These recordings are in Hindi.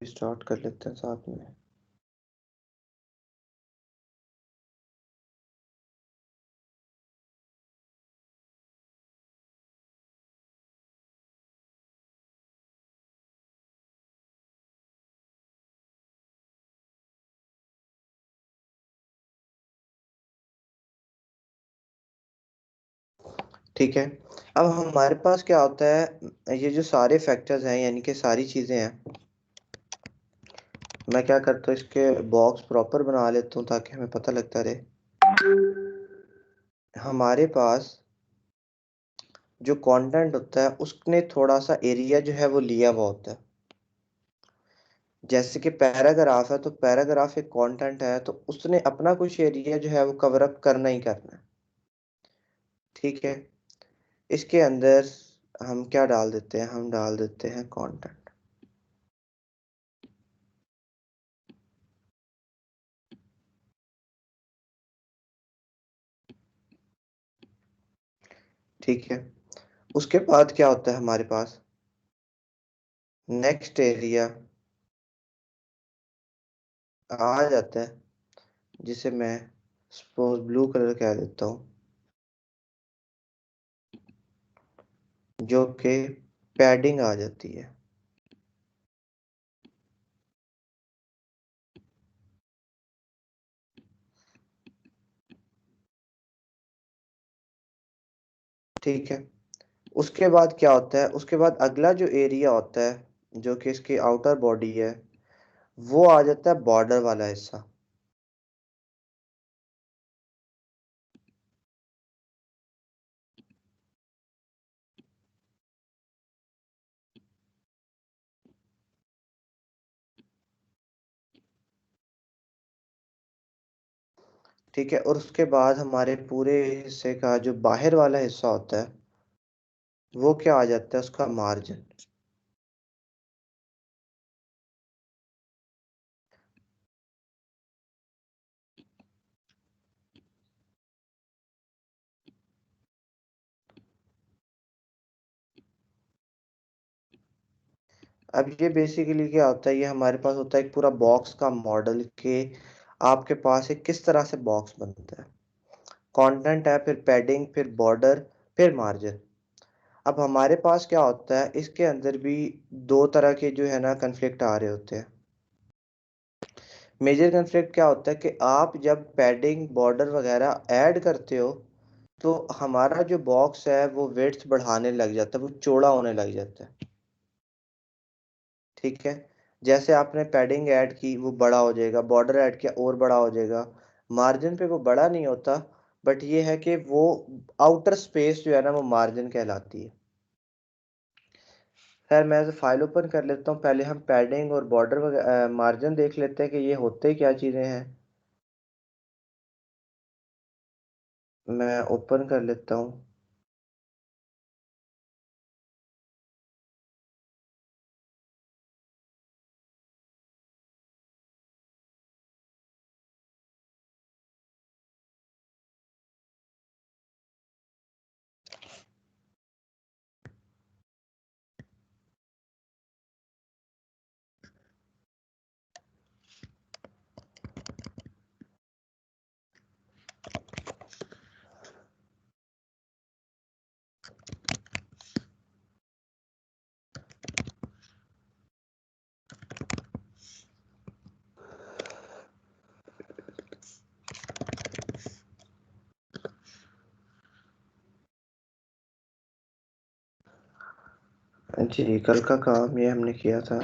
स्टार्ट कर लेते हैं साथ में। ठीक है, अब हमारे पास क्या होता है, ये जो सारे फैक्टर्स हैं यानी कि सारी चीज़ें हैं, मैं क्या करता हूँ इसके बॉक्स प्रॉपर बना लेता हूँ ताकि हमें पता लगता रहे। हमारे पास जो कंटेंट होता है उसने थोड़ा सा एरिया जो है वो लिया हुआ होता है। जैसे कि पैराग्राफ है तो पैराग्राफ एक कंटेंट है, तो उसने अपना कुछ एरिया जो है वो कवर अप करना ही करना है। ठीक है, इसके अंदर हम क्या डाल देते हैं, हम डाल देते हैं कंटेंट। ठीक है, उसके बाद क्या होता है हमारे पास, नेक्स्ट एरिया आ जाता है, जिसे मैं सपोज ब्लू कलर कह देता हूँ, जो कि पैडिंग आ जाती है। ठीक है, उसके बाद क्या होता है, उसके बाद अगला जो एरिया होता है जो कि इसकी आउटर बॉडी है, वो आ जाता है बॉर्डर वाला हिस्सा। ठीक है, और उसके बाद हमारे पूरे हिस्से का जो बाहर वाला हिस्सा होता है वो क्या आ जाता है, उसका मार्जिन। अब ये बेसिकली क्या होता है, ये हमारे पास होता है एक पूरा बॉक्स का मॉडल के आपके पास एक किस तरह से बॉक्स बनता है। कंटेंट है, फिर पैडिंग, फिर बॉर्डर, फिर मार्जिन। अब हमारे पास क्या होता है, इसके अंदर भी दो तरह के जो है ना कन्फ्लिक्ट आ रहे होते हैं। मेजर कन्फ्लिक्ट क्या होता है कि आप जब पैडिंग बॉर्डर वगैरह ऐड करते हो तो हमारा जो बॉक्स है वो विड्थ बढ़ाने लग जाता है, वो चौड़ा होने लग जाता है। ठीक है, जैसे आपने पैडिंग ऐड की वो बड़ा हो जाएगा, बॉर्डर ऐड किया और बड़ा हो जाएगा। मार्जिन पे वो बड़ा नहीं होता, बट ये है कि वो आउटर स्पेस जो है ना वो मार्जिन कहलाती है। खैर मैं फाइल ओपन कर लेता हूँ, पहले हम पैडिंग और बॉर्डर मार्जिन देख लेते हैं कि ये होते क्या चीज़ें हैं। मैं ओपन कर लेता हूँ। जी, कल का काम ये हमने किया था।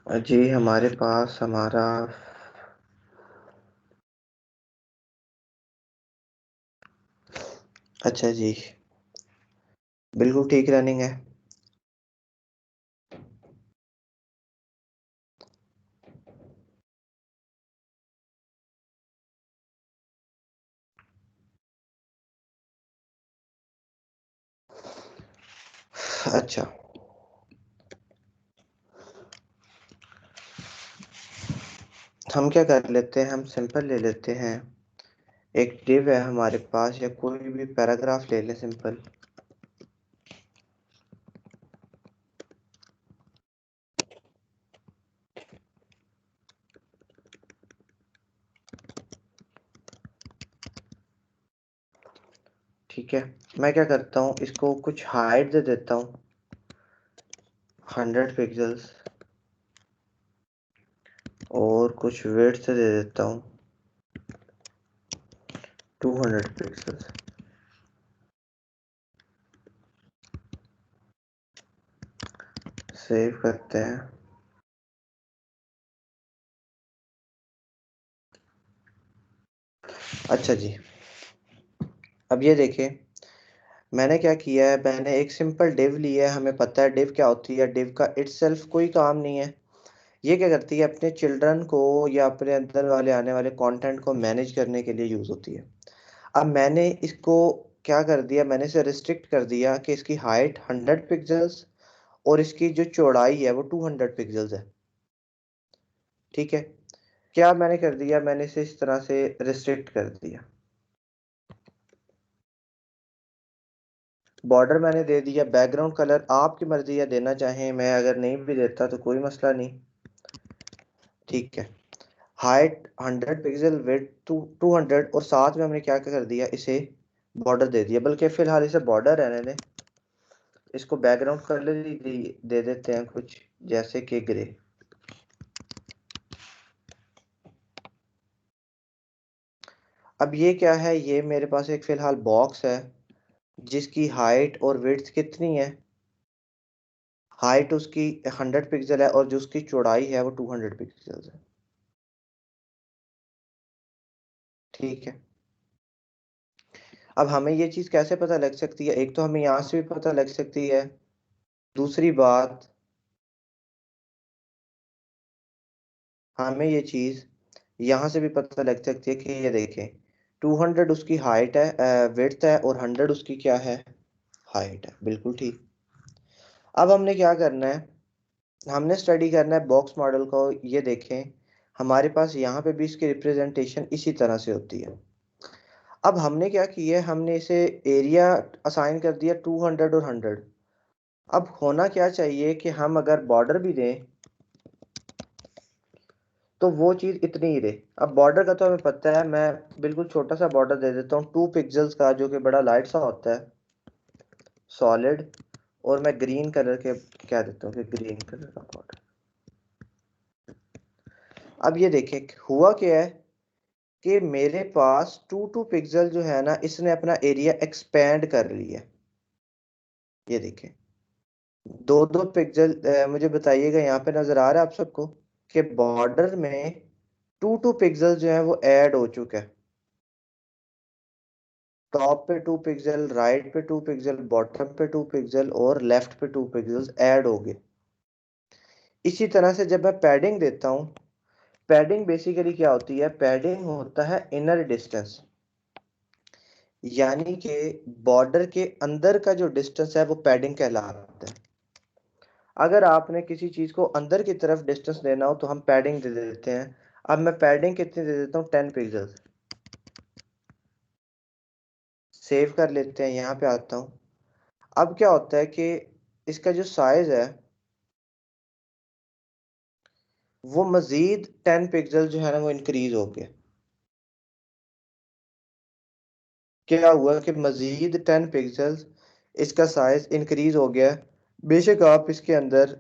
जी हमारे पास हमारा अच्छा जी, बिल्कुल ठीक रनिंग है। अच्छा, हम क्या कर लेते हैं, हम सिंपल ले लेते हैं। एक div है हमारे पास, या कोई भी पैराग्राफ ले लें सिंपल। ठीक है, मैं क्या करता हूँ, इसको कुछ हाइट दे देता हूँ 100 पिक्सल्स, और कुछ विड्थ दे देता हूँ 200 पिक्सल्स। सेव करते हैं। अच्छा जी, अब ये देखिए, मैंने क्या किया है, मैंने एक सिंपल डिव लिया है। हमें पता है डिव क्या होती है। डिव का इटसेल्फ कोई काम नहीं है। ये क्या करती है, अपने चिल्ड्रन को या अपने अंदर वाले आने वाले कंटेंट को मैनेज करने के लिए यूज होती है। अब मैंने इसको क्या कर दिया, मैंने इसे रिस्ट्रिक्ट कर दिया कि इसकी हाइट 100 पिक्सल्स और इसकी जो चौड़ाई है वो 200 पिक्सल्स है। ठीक है, क्या मैंने कर दिया, मैंने इसे इस तरह से रिस्ट्रिक्ट कर दिया। बॉर्डर मैंने दे दिया। बैकग्राउंड कलर आपकी मर्जी है, देना चाहें, मैं अगर नहीं भी देता तो कोई मसला नहीं। ठीक है, हाइट 100 पिक्सल, विड्थ 200, और साथ में हमने क्या क्या कर दिया, इसे बॉर्डर दे दिया। बल्कि फिलहाल इसे बॉर्डर रहने दें। इसको बैकग्राउंड कलर ही दे देते हैं कुछ, जैसे कि ग्रे। अब ये क्या है, ये मेरे पास एक फिलहाल बॉक्स है जिसकी हाइट और विड्थ कितनी है। हाइट उसकी 100 पिक्सल है और जो उसकी चौड़ाई है वो 200 पिक्सल है। ठीक है, अब हमें ये चीज़ कैसे पता लग सकती है, एक तो हमें यहाँ से भी पता लग सकती है। दूसरी बात, हमें ये चीज़ यहाँ से भी पता लग सकती है कि ये देखें, 200 उसकी हाइट है, विड्थ है, और 100 उसकी क्या है, हाइट है। बिल्कुल ठीक। अब हमने क्या करना है, हमने स्टडी करना है बॉक्स मॉडल को। ये देखें, हमारे पास यहाँ पे भी इसकी रिप्रेजेंटेशन इसी तरह से होती है। अब हमने क्या किया है, हमने इसे एरिया असाइन कर दिया 200 और 100। अब होना क्या चाहिए कि हम अगर बॉर्डर भी दें तो वो चीज़ इतनी ही रहे। अब बॉर्डर का तो हमें पता है, मैं बिल्कुल छोटा सा बॉर्डर दे देता हूँ 2 पिक्सल्स का, जो कि बड़ा लाइट सा होता है, सॉलिड। और मैं ग्रीन कलर के क्या देता हूँ कि ग्रीन कलर का बॉर्डर। अब ये देखें हुआ क्या है कि मेरे पास 2 पिक्सल जो है ना, इसने अपना एरिया एक्सपेंड कर लिया। ये देखें, 2 2 पिक्सल। मुझे बताइएगा, यहाँ पे नजर आ रहा है आप सबको कि बॉर्डर में 2 2 पिक्सल जो है वो ऐड हो चुका है। टॉप पे 2 पिक्सल, राइट पे 2 पिक्सल, बॉटम पे 2 पिक्सल, और लेफ्ट पे 2 पिक्सल ऐड हो गए। इसी तरह से जब मैं पैडिंग देता हूँ, पैडिंग बेसिकली क्या होती है, पैडिंग होता है इनर डिस्टेंस, यानी कि बॉर्डर के अंदर का जो डिस्टेंस है वो पैडिंग कहलाता है। अगर आपने किसी चीज को अंदर की तरफ डिस्टेंस देना हो तो हम पैडिंग दे देते हैं। अब मैं पैडिंग कितनी दे देता हूँ, 10 पिक्सल। सेव कर लेते हैं, यहाँ पे आता हूँ। अब क्या होता है कि इसका जो साइज है वो मजीद 10 पिक्सल जो है ना वो इंक्रीज हो गया। क्या हुआ कि मजीद 10 पिक्सल इसका साइज इंक्रीज हो गया। बेशक आप इसके अंदर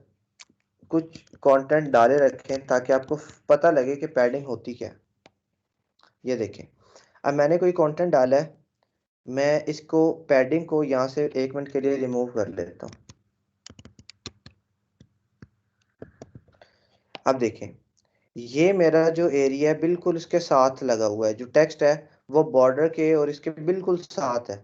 कुछ कंटेंट डाले रखें ताकि आपको पता लगे कि पैडिंग होती क्या है। ये देखें, अब मैंने कोई कंटेंट डाला है, मैं इसको पैडिंग को यहाँ से 1 मिनट के लिए रिमूव कर लेता हूँ। अब देखें, ये मेरा जो एरिया है बिल्कुल इसके साथ लगा हुआ है, जो टेक्स्ट है वो बॉर्डर के और इसके बिल्कुल साथ है।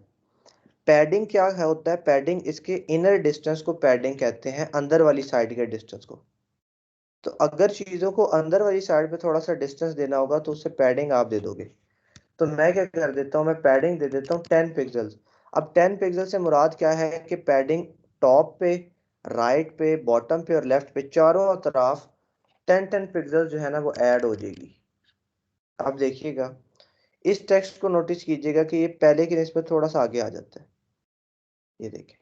पैडिंग क्या है होता है, पैडिंग इसके इनर डिस्टेंस को पैडिंग कहते हैं, अंदर वाली साइड के डिस्टेंस को। तो अगर चीजों को अंदर वाली साइड पे थोड़ा सा डिस्टेंस देना होगा तो उससे पैडिंग आप दे दोगे। तो मैं क्या कर देता हूँ, मैं पैडिंग दे देता हूँ 10 पिक्सल्स। अब 10 पिक्सल से मुराद क्या है कि पैडिंग टॉप पे, राइट पे, बॉटम पे और लेफ्ट पे चारों तरफ 10 10 पिक्सल जो है ना वो ऐड हो जाएगी। अब देखिएगा, इस टेक्स्ट को नोटिस कीजिएगा कि ये पहले की निस्बत थोड़ा सा आगे आ जाता है। ये देखिए,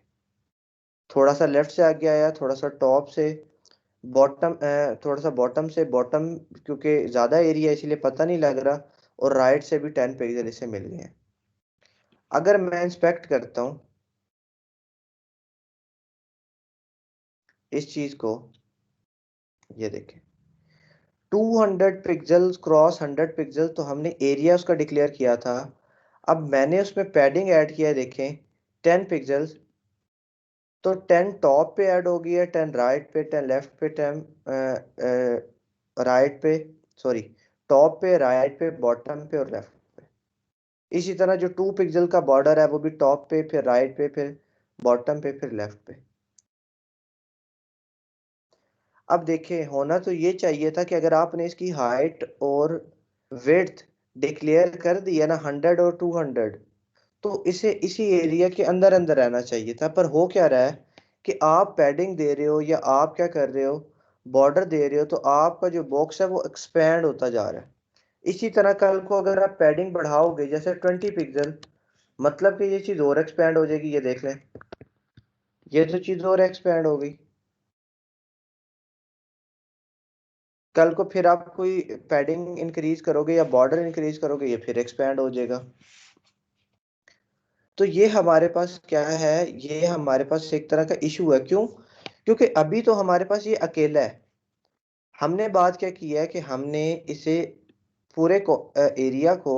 थोड़ा सा लेफ्ट से आगे आया, थोड़ा सा टॉप से, बॉटम, थोड़ा सा बॉटम से, बॉटम क्योंकि ज़्यादा एरिया इसलिए पता नहीं लग रहा, और राइट से भी 10 पिक्सल इसे मिल गए हैं। अगर मैं इंस्पेक्ट करता हूँ इस चीज़ को, ये देखें 200 पिक्सल क्रॉस 100 पिक्सल तो हमने एरिया उसका डिक्लेयर किया था। अब मैंने उसमें पैडिंग ऐड किया है, देखें 10 पिक्सल, तो 10 टॉप पे ऐड हो गई है, 10 राइट पे, 10 लेफ्ट पे, 10 राइट पे, सॉरी टॉप पे, राइट पे, बॉटम पे और लेफ्ट पे। इसी तरह जो 2 पिक्सल का बॉर्डर है वो भी टॉप पे, फिर राइट पे, फिर बॉटम पे, फिर लेफ्ट पे। अब देखिए, होना तो ये चाहिए था कि अगर आपने इसकी हाइट और विड्थ डिक्लेयर कर दिया ना 100 और 200, तो इसे इसी एरिया के अंदर अंदर रहना चाहिए था। पर हो क्या रहा है कि आप पैडिंग दे रहे हो या आप क्या कर रहे हो, बॉर्डर दे रहे हो, तो आपका जो बॉक्स है वो एक्सपेंड होता जा रहा है। इसी तरह कल को अगर आप पैडिंग बढ़ाओगे जैसे 20 पिक्सल, मतलब कि ये चीज़ और एक्सपेंड हो जाएगी। ये देख लें, ये तो चीज़ और एक्सपेंड हो गई। कल को फिर आप कोई पैडिंग इंक्रीज करोगे या बॉर्डर इंक्रीज करोगे, ये फिर एक्सपेंड हो जाएगा। तो ये हमारे पास क्या है, ये हमारे पास एक तरह का इशू है। क्यों? क्योंकि अभी तो हमारे पास ये अकेला है। हमने बात क्या की है कि हमने इसे पूरे को एरिया को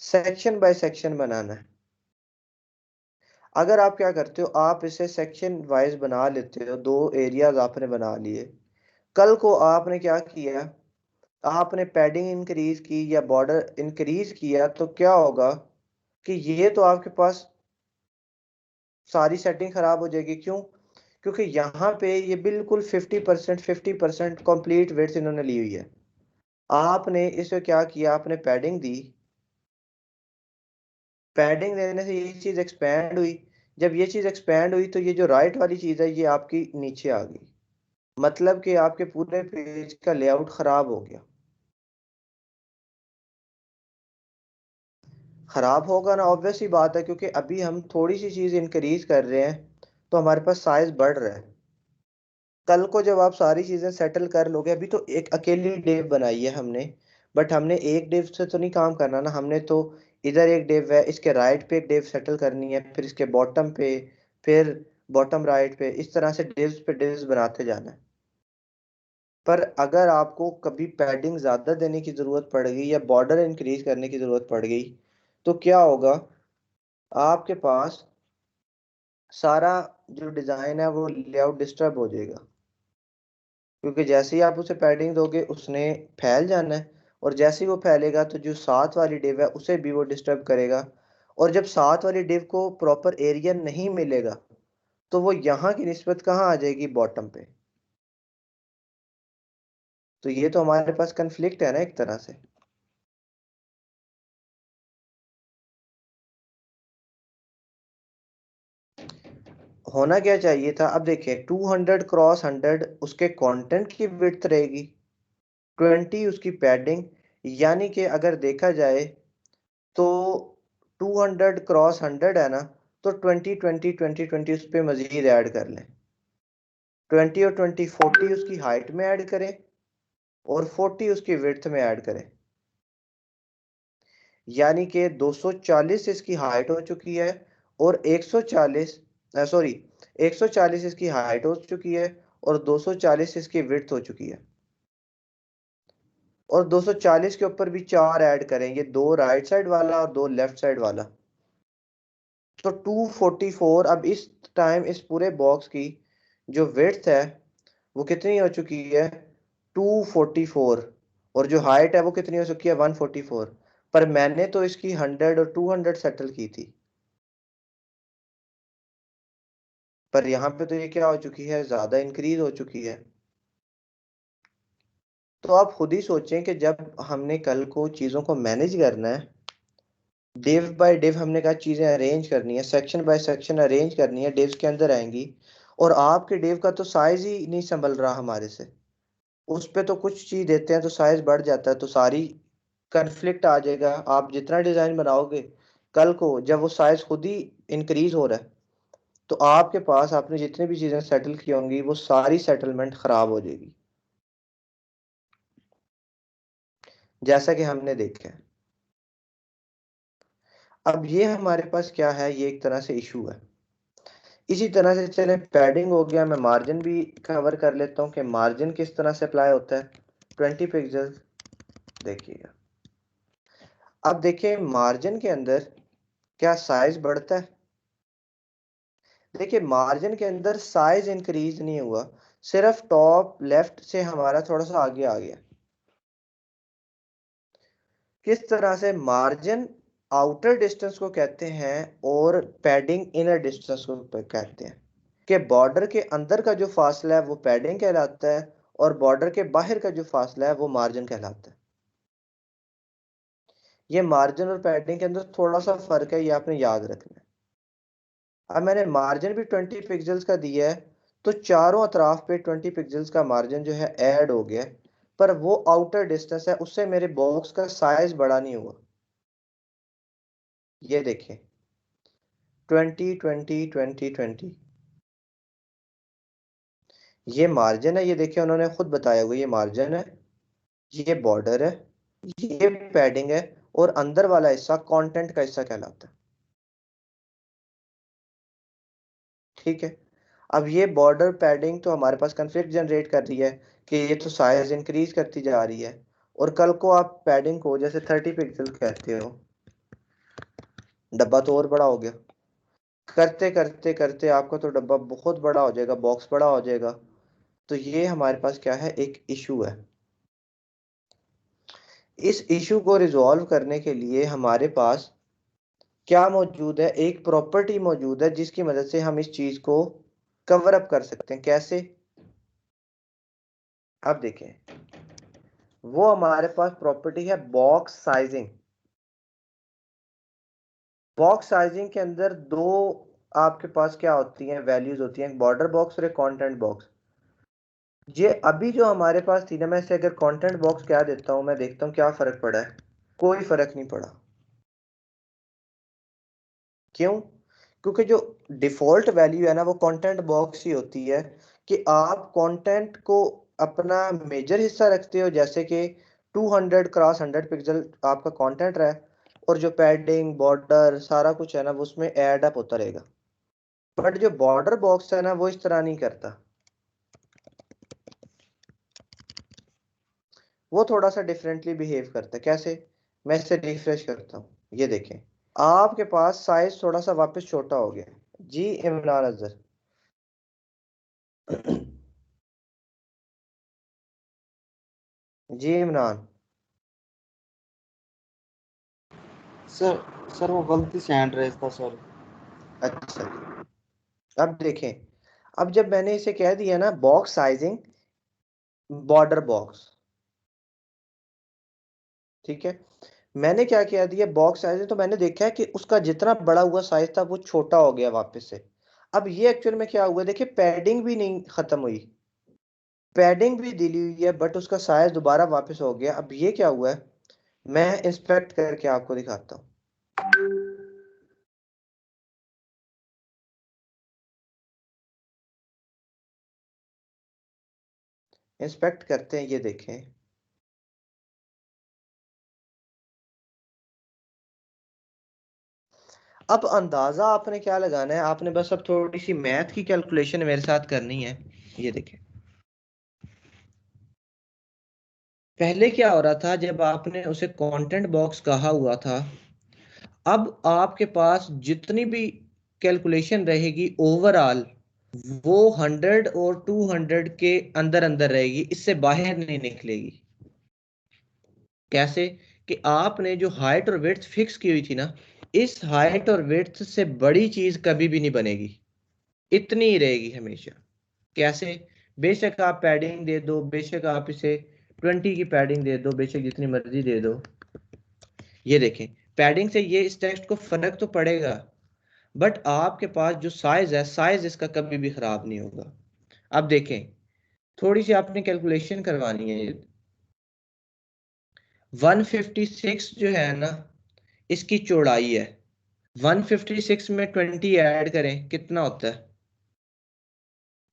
सेक्शन बाय सेक्शन बनाना है। अगर आप क्या करते हो, आप इसे सेक्शन वाइज बना लेते हो, दो एरियाज आपने बना लिए, कल को आपने क्या किया, आपने पैडिंग इंक्रीज की या बॉर्डर इंक्रीज किया, तो क्या होगा कि ये तो आपके पास सारी सेटिंग खराब हो जाएगी। क्यों? क्योंकि यहाँ पे ये बिल्कुल 50% कंप्लीट वेट्स इन्होंने ली हुई है। आपने इसे क्या किया, आपने पैडिंग दी, पैडिंग देने से ये चीज एक्सपैंड हुई। जब ये चीज एक्सपैंड हुई तो ये जो राइट वाली चीज है ये आपकी नीचे आ गई, मतलब कि आपके पूरे पेज का लेआउट खराब हो गया। खराब होगा ना, ऑब्वियस ही बात है, क्योंकि अभी हम थोड़ी सी चीज इंक्रीज कर रहे हैं तो हमारे पास साइज बढ़ रहा है। कल को जब आप सारी चीजें सेटल कर लोगे, अभी तो एक अकेली डिव बनाई है हमने, बट हमने एक डिव से तो नहीं काम करना ना, हमने तो इधर एक डिव है, इसके राइट पे एक डिव सेटल करनी है, फिर इसके बॉटम पे, फिर बॉटम राइट पे, इस तरह से डिव्स पे डिव्स बनाते जाना है। पर अगर आपको कभी पैडिंग ज्यादा देने की जरूरत पड़ गई या बॉर्डर इंक्रीज करने की जरूरत पड़ गई, तो क्या होगा, आपके पास सारा जो डिजाइन है वो लेआउट डिस्टर्ब हो जाएगा। क्योंकि जैसे ही आप उसे पैडिंग दोगे उसने फैल जाना है, और जैसे ही वो फैलेगा तो जो साथ वाली डिव है उसे भी वो डिस्टर्ब करेगा। और जब साथ वाली डिव को प्रॉपर एरिया नहीं मिलेगा तो वो यहाँ की निस्बत कहाँ आ जाएगी, बॉटम पे। तो ये तो हमारे पास कन्फ्लिक्ट है ना एक तरह से। होना क्या चाहिए था, अब देखिए 200 क्रॉस 100 उसके कंटेंट की विड्थ रहेगी, 20 उसकी पैडिंग। यानी कि अगर देखा जाए तो 200 क्रॉस 100 है ना, तो 20 20 20 20 उस पर मजीद ऐड कर लें। 20 और 20 40 उसकी हाइट में ऐड करें, और 40 उसकी विड्थ में ऐड करें। यानी कि 240 इसकी हाइट हो चुकी है, और 140, सॉरी 140 इसकी हाइट हो चुकी है, और 240 इसकी विड्थ हो चुकी है। और 240 के ऊपर भी चार ऐड करें, ये दो राइट साइड वाला और दो लेफ्ट साइड वाला, तो 244। अब इस टाइम इस पूरे बॉक्स की जो विड्थ है वो कितनी हो चुकी है 244, और जो हाइट है वो कितनी हो चुकी है 144, पर मैंने तो इसकी 100 और 200 सेटल की थी, पर यहाँ पे तो ये क्या हो चुकी है, ज्यादा इंक्रीज हो चुकी है। तो आप खुद ही सोचें कि जब हमने कल को चीजों को मैनेज करना है, डिव बाय डिव हमने कहा चीजें अरेंज करनी है, सेक्शन बाय सेक्शन अरेंज करनी है, डिव्स के अंदर आएंगी, और आपके डिव का तो साइज ही नहीं संभल रहा हमारे से, उस पे तो कुछ चीज देते हैं तो साइज बढ़ जाता है, तो सारी कन्फ्लिक्ट आ जाएगा। आप जितना डिजाइन बनाओगे, कल को जब वो साइज खुद ही इंक्रीज हो रहा है, तो आपके पास आपने जितनी भी चीजें सेटल की होंगी वो सारी सेटलमेंट खराब हो जाएगी, जैसा कि हमने देखा है। अब ये हमारे पास क्या है, ये एक तरह से इशू है। इसी तरह से चले, पैडिंग हो गया, मैं मार्जिन भी कवर कर लेता हूँ कि मार्जिन किस तरह से अप्लाई होता है। 20 पिक्सल देखिएगा। अब देखिए मार्जिन के अंदर क्या साइज बढ़ता है, देखिए मार्जिन के अंदर साइज इंक्रीज नहीं हुआ, सिर्फ टॉप लेफ्ट से हमारा थोड़ा सा आगे आ गया। किस तरह से, मार्जिन आउटर डिस्टेंस को कहते हैं और पैडिंग इनर डिस्टेंस को कहते हैं, कि बॉर्डर के अंदर का जो फासला है वो पैडिंग कहलाता है, और बॉर्डर के बाहर का जो फासला है वो मार्जिन कहलाता है। ये मार्जिन और पैडिंग के अंदर थोड़ा सा फर्क है, ये आपने याद रखना है। अब मैंने मार्जिन भी 20 पिक्सल्स का दिया है, तो चारों अतराफ पे 20 पिक्सल्स का मार्जिन जो है ऐड हो गया, पर वो आउटर डिस्टेंस है, उससे मेरे बॉक्स का साइज बड़ा नहीं हुआ। ये देखें 20 20 20 20, ये मार्जिन है, ये देखिए उन्होंने खुद बताया हुआ, ये मार्जिन है, ये बॉर्डर है, ये पैडिंग है, और अंदर वाला हिस्सा कंटेंट का हिस्सा कहलाता है। ठीक है। अब ये बॉर्डर पैडिंग तो हमारे पास कंफ्लिक्ट जनरेट कर रही है कि ये तो साइज इंक्रीज करती जा रही है, और कल को आप पैडिंग को जैसे 30 पिक्सल कहते हो, डब्बा तो और बड़ा हो गया, करते करते करते आपका तो डब्बा बहुत बड़ा हो जाएगा, बॉक्स बड़ा हो जाएगा। तो ये हमारे पास क्या है, एक इशू है। इस इशू को रिजॉल्व करने के लिए हमारे पास क्या मौजूद है, एक प्रॉपर्टी मौजूद है जिसकी मदद से हम इस चीज को कवर अप कर सकते हैं। कैसे, अब देखें, वो हमारे पास प्रॉपर्टी है बॉक्स साइजिंग। बॉक्स साइजिंग के अंदर दो आपके पास क्या होती हैं, वैल्यूज होती हैं, बॉर्डर बॉक्स और एक कंटेंट बॉक्स। ये अभी जो हमारे पास थी ना, मैं इसे अगर कंटेंट बॉक्स क्या देता हूं, मैं देखता हूं क्या फर्क पड़ा है, कोई फर्क नहीं पड़ा। क्यों? क्योंकि जो डिफॉल्ट वैल्यू है ना वो कंटेंट बॉक्स ही होती है, कि आप कंटेंट को अपना मेजर हिस्सा रखते हो, जैसे कि 200 क्रॉस 100 पिक्सल आपका कंटेंट रहा है, और जो पैडिंग बॉर्डर सारा कुछ है ना वो उसमें ऐड अप होता रहेगा। बट जो बॉर्डर बॉक्स है ना वो इस तरह नहीं करता, वो थोड़ा सा डिफरेंटली बिहेव करता है। कैसे, मैं इसे रिफ्रेश करता हूँ, ये देखें, आपके पास साइज थोड़ा सा वापस छोटा हो गया। जी इमरान अजहर। जी इमरान। सर सर वो गलती से हैंड रेस था सर। अच्छा जी। अब देखें, अब जब मैंने इसे कह दिया ना बॉक्स साइजिंग बॉर्डर बॉक्स, ठीक है, मैंने क्या किया दिया बॉक्स साइजिंग, तो मैंने देखा है कि उसका जितना बड़ा हुआ साइज था वो छोटा हो गया वापस से। अब ये एक्चुअल में क्या हुआ, देखिए पैडिंग भी नहीं खत्म हुई, पैडिंग भी दिली हुई है, बट उसका साइज दोबारा वापस हो गया। अब ये क्या हुआ है, मैं इंस्पेक्ट करके आपको दिखाता हूँ। इंस्पेक्ट करते हैं, ये देखें, अब अंदाजा आपने क्या लगाना है, आपने बस अब थोड़ी सी मैथ की कैलकुलेशन मेरे साथ करनी है। ये देखें, पहले क्या हो रहा था जब आपने उसे कंटेंट बॉक्स कहा हुआ था, अब आपके पास जितनी भी कैलकुलेशन रहेगी ओवरऑल, वो 100 और 200 के अंदर अंदर रहेगी, इससे बाहर नहीं निकलेगी। कैसे? कि आपने जो हाइट और विड्थ फिक्स की हुई थी ना, इस हाइट और विड्थ से बड़ी चीज कभी भी नहीं बनेगी, इतनी ही रहेगी हमेशा। कैसे? बेशक आप पैडिंग दे दो, बेशक आप इसे 20 की पैडिंग दे दो, बेशक जितनी मर्जी दे दो। ये देखें, पैडिंग से ये इस टेक्स्ट को फर्क तो पड़ेगा, बट आपके पास जो साइज है, साइज इसका कभी भी खराब नहीं होगा। अब देखें, थोड़ी सी आपने कैलकुलेशन करवानी है। 156 जो है ना, इसकी चौड़ाई है। 156 में 20 ऐड करें, कितना होता है?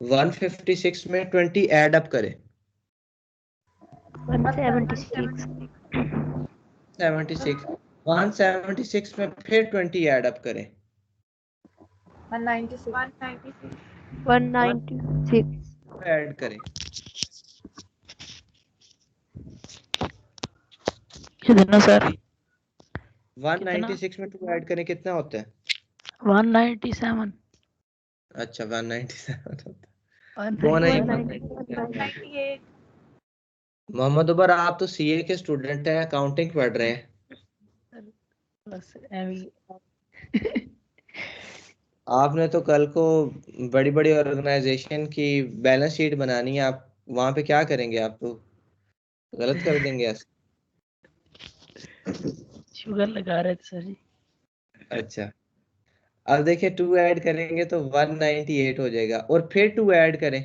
156 में 20 ऐड अप करें, 176 76। 176 में फिर 20 ऐड अप करें, 196 ऐड करें, कितना सर? 196 में 2 ऐड करें, कितना होता है? 197 अच्छा, 197 होता है। कौन है ये 198 मोहम्मद उबर? आप तो सीए के स्टूडेंट हैं, अकाउंटिंग पढ़ रहे हैं। बस एवी आपने तो कल को बड़ी बड़ी ऑर्गेनाइजेशन की बैलेंस शीट बनानी है, आप वहां पे क्या करेंगे? आप तो गलत कर देंगे ऐसे। शुगर लगा रहे थे सर जी। अच्छा, अब देखिए 2 ऐड करेंगे तो 198 हो जाएगा, और फिर 2 ऐड करें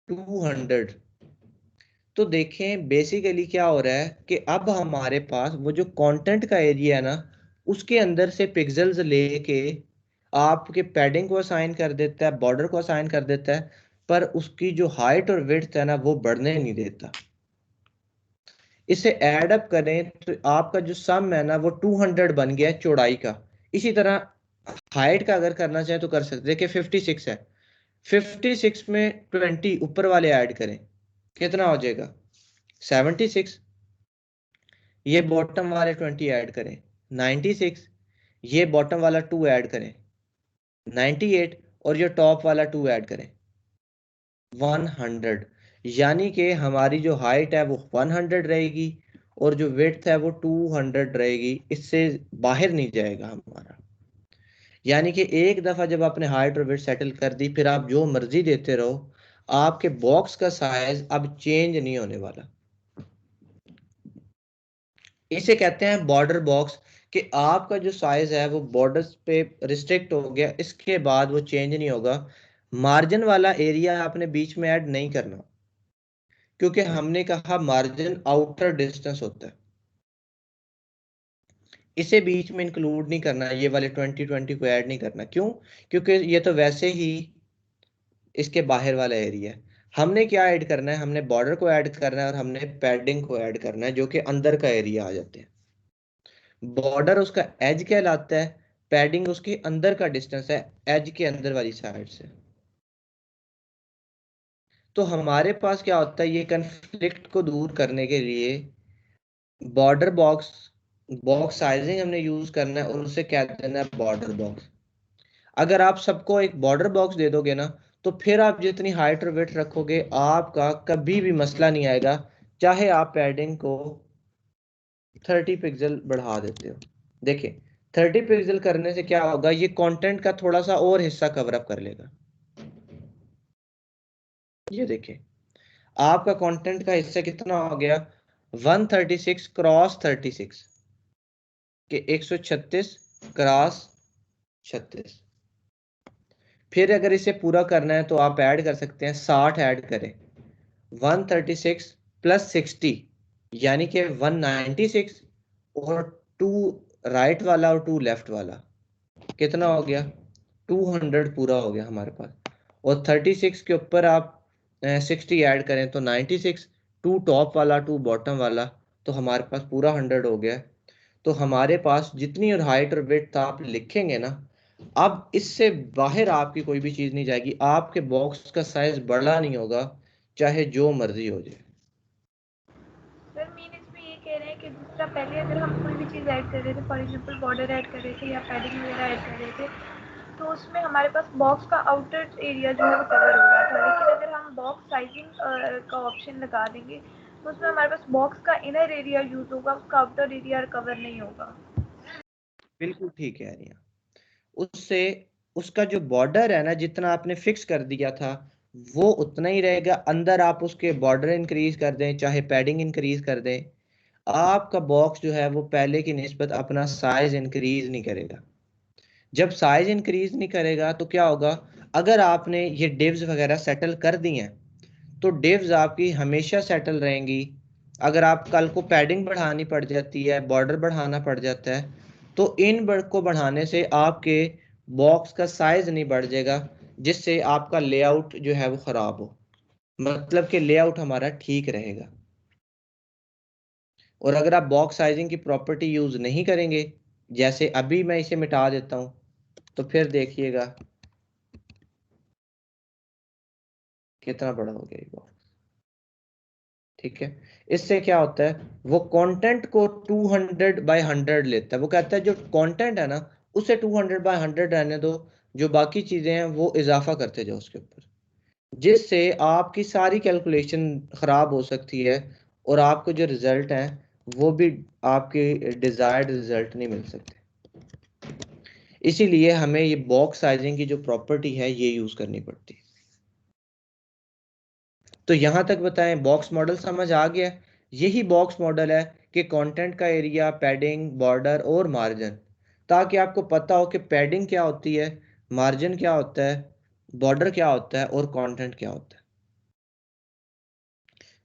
200। तो देखें बेसिकली क्या हो रहा है कि अब हमारे पास वो जो कंटेंट का एरिया है ना, उसके अंदर से पिक्सेल्स लेके आपके पैडिंग को असाइन कर देता है, बॉर्डर को असाइन कर देता है, पर उसकी जो हाइट और विड्थ है ना, वो बढ़ने नहीं देता। इसे ऐड अप करें तो आपका जो सम है ना, वो 200 बन गया है चौड़ाई का। इसी तरह हाइट का अगर करना चाहे तो कर सकते। देखिए 56 है, 56 में 20 ऊपर वाले ऐड करें, कितना हो जाएगा? 76। ये बॉटम वाले 20 ऐड करें, 96। ये बॉटम वाला 2 ऐड करें, 98। और ये टॉप वाला 2 ऐड करें, 100। यानी कि हमारी जो हाइट है वो 100 रहेगी, और जो विड्थ है वो 200 रहेगी, इससे बाहर नहीं जाएगा हमारा। यानी कि एक दफा जब आपने हाइट और विड्थ सेटल कर दी, फिर आप जो मर्जी देते रहो, आपके बॉक्स का साइज अब चेंज नहीं होने वाला। इसे कहते हैं बॉर्डर बॉक्स, कि आपका जो साइज है वो बॉर्डर्स पे रिस्ट्रिक्ट हो गया, इसके बाद वो चेंज नहीं होगा। मार्जिन वाला एरिया आपने बीच में ऐड नहीं करना, क्योंकि हमने कहा मार्जिन आउटर डिस्टेंस होता है, इसे बीच में इंक्लूड नहीं करना, ये वाले 20 को ऐड नहीं करना। क्यों? क्योंकि ये तो वैसे ही इसके बाहर वाला एरिया है। हमने क्या ऐड करना है? हमने बॉर्डर को ऐड करना है, और हमने पैडिंग को ऐड करना है, जो कि अंदर का एरिया आ जाते हैं। बॉर्डर उसका एज कहलाता है, पैडिंग उसके अंदर का डिस्टेंस है, एज के अंदर वाली साइड से। तो हमारे पास क्या होता है, ये कंफ्लिक्ट को दूर करने के लिए बॉर्डर बॉक्स, बॉक्स साइजिंग हमने यूज करना है, और उसे क्या देना है? Border box. अगर आप सबको एक बॉर्डर बॉक्स दे दोगे ना, तो फिर आप जितनी हाइट और वेट रखोगे, आपका कभी भी मसला नहीं आएगा, चाहे आप पैडिंग को 30 पिक्सल बढ़ा देते हो। देखिए 30 पिक्सल करने से क्या होगा, ये कंटेंट का थोड़ा सा और हिस्सा कवर अप कर लेगा। ये देखिए, आपका कंटेंट का हिस्सा कितना हो गया? 136 क्रॉस 36 के 136 क्रॉस 36। फिर अगर इसे पूरा करना है तो आप ऐड कर सकते हैं, 60 ऐड करें, 136 प्लस 60 यानी कि 196, और 2 राइट वाला और 2 लेफ्ट वाला, कितना हो गया? 200 पूरा हो गया हमारे पास। और 36 के ऊपर आप 60 ऐड करें तो 96, 2 टॉप वाला 2 बॉटम वाला, तो हमारे पास पूरा 100 हो गया। तो हमारे पास जितनी और हाइट और वेट आप लिखेंगे ना, अब इससे बाहर आपकी कोई भी चीज़ नहीं जाएगी, आपके बॉक्स का साइज बड़ा नहीं होगा, चाहे जो मर्जी हो जाए। सर मीन इसमें ये कह रहे हैं कि जिस तरह पहले अगर हम कोई भी चीज़ ऐड कर रहे थे, फॉर एग्जांपल बॉर्डर ऐड कर रहे थे या पैडिंग वगैरह ऐड कर रहे थे, तो तो उसमें हमारे पास बॉक्स का आउटर एरिया जो है वो कवर हो रहा था, लेकिन अगर हम बॉक्स साइजिंग का ऑप्शन लगा देंगे तो उसमें हमारे पास बॉक्स का इनर एरिया यूज होगा, उसका आउटर एरिया कवर नहीं होगा। बिल्कुल ठीक है रिया। उससे उसका जो बॉर्डर है ना, जितना आपने फिक्स कर दिया था वो उतना ही रहेगा। अंदर आप उसके बॉर्डर इंक्रीज कर दें, चाहे पैडिंग इंक्रीज कर दें, आपका बॉक्स जो है वो पहले की निस्बत अपना साइज इंक्रीज नहीं करेगा। जब साइज इंक्रीज नहीं करेगा तो क्या होगा, अगर आपने ये डिव्स वगैरह सेटल कर दी हैं तो डिव्स आपकी हमेशा सेटल रहेंगी। अगर आप कल को पैडिंग बढ़ानी पड़ जाती है, बॉर्डर बढ़ाना पड़ जाता है, तो इन को बढ़ाने से आपके बॉक्स का साइज नहीं बढ़ जाएगा, जिससे आपका लेआउट जो है वो खराब हो। मतलब कि लेआउट हमारा ठीक रहेगा। और अगर आप बॉक्स साइजिंग की प्रॉपर्टी यूज नहीं करेंगे, जैसे अभी मैं इसे मिटा देता हूं, तो फिर देखिएगा कितना बड़ा हो गया ये बॉक्स। ठीक है, इससे क्या होता है, वो कंटेंट को 200/100 लेता है। वो कहता है जो कंटेंट है ना उसे 200/100 रहने दो, जो बाकी चीजें हैं वो इजाफा करते जाओ उसके ऊपर, जिससे आपकी सारी कैलकुलेशन खराब हो सकती है और आपको जो रिजल्ट है वो भी आपके डिजायर्ड रिजल्ट नहीं मिल सकते। इसीलिए हमें ये बॉक्स साइजिंग की जो प्रॉपर्टी है ये यूज करनी पड़ती है। तो यहां तक बताएं, बॉक्स मॉडल समझ आ गया। यही बॉक्स मॉडल है कि कंटेंट का एरिया, पैडिंग, बॉर्डर और मार्जिन, ताकि आपको पता हो कि पैडिंग क्या होती है, मार्जिन क्या होता है, बॉर्डर क्या होता है और कंटेंट क्या होता है।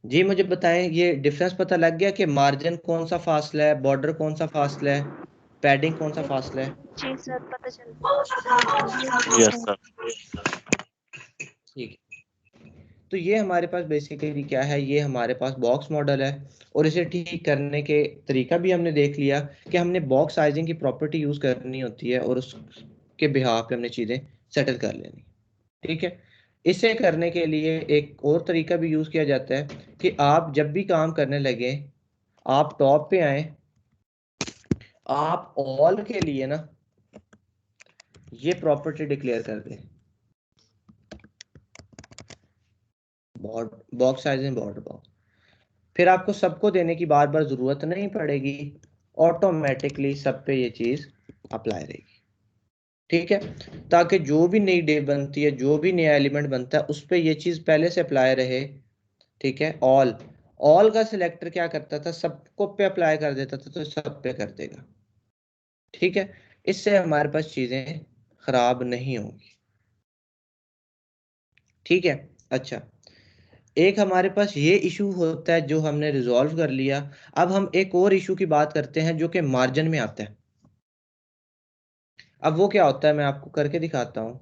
जी मुझे बताएं, ये डिफरेंस पता लग गया कि मार्जिन कौन सा फासला है, बॉर्डर कौन सा फासला है, पैडिंग कौन सा फासला है? जी सर, पता चल गया। Yes sir. ठीक है, तो ये हमारे पास बेसिकली क्या है, ये हमारे पास बॉक्स मॉडल है। और इसे ठीक करने के तरीका भी हमने देख लिया कि हमने बॉक्स साइजिंग की प्रॉपर्टी यूज करनी होती है और उसके बिहाफ पे हमने चीजें सेटल कर लेनी। ठीक है, इसे करने के लिए एक और तरीका भी यूज किया जाता है कि आप जब भी काम करने लगे, आप टॉप पे आए, आप ऑल के लिए ना ये प्रॉपर्टी डिक्लेयर कर दें, box size and border box. फिर आपको सबको देने की बार बार जरूरत नहीं पड़ेगी, ऑटोमेटिकली सब पे ये चीज अप्लाई रहेगी। ठीक है, ताकि जो भी नई डिव बनती है, जो भी नया एलिमेंट बनता है, उस पे ये चीज पहले से अप्लाई रहे। ठीक है, ऑल ऑल का सिलेक्टर क्या करता था, सबको पे अप्लाई कर देता था, तो सब पे कर देगा। ठीक है, इससे हमारे पास चीजें खराब नहीं होंगी। ठीक है, अच्छा, एक हमारे पास ये इशू होता है जो हमने रिजॉल्व कर लिया। अब हम एक और इशू की बात करते हैं जो कि मार्जिन में आता है। अब वो क्या होता है मैं आपको करके दिखाता हूँ।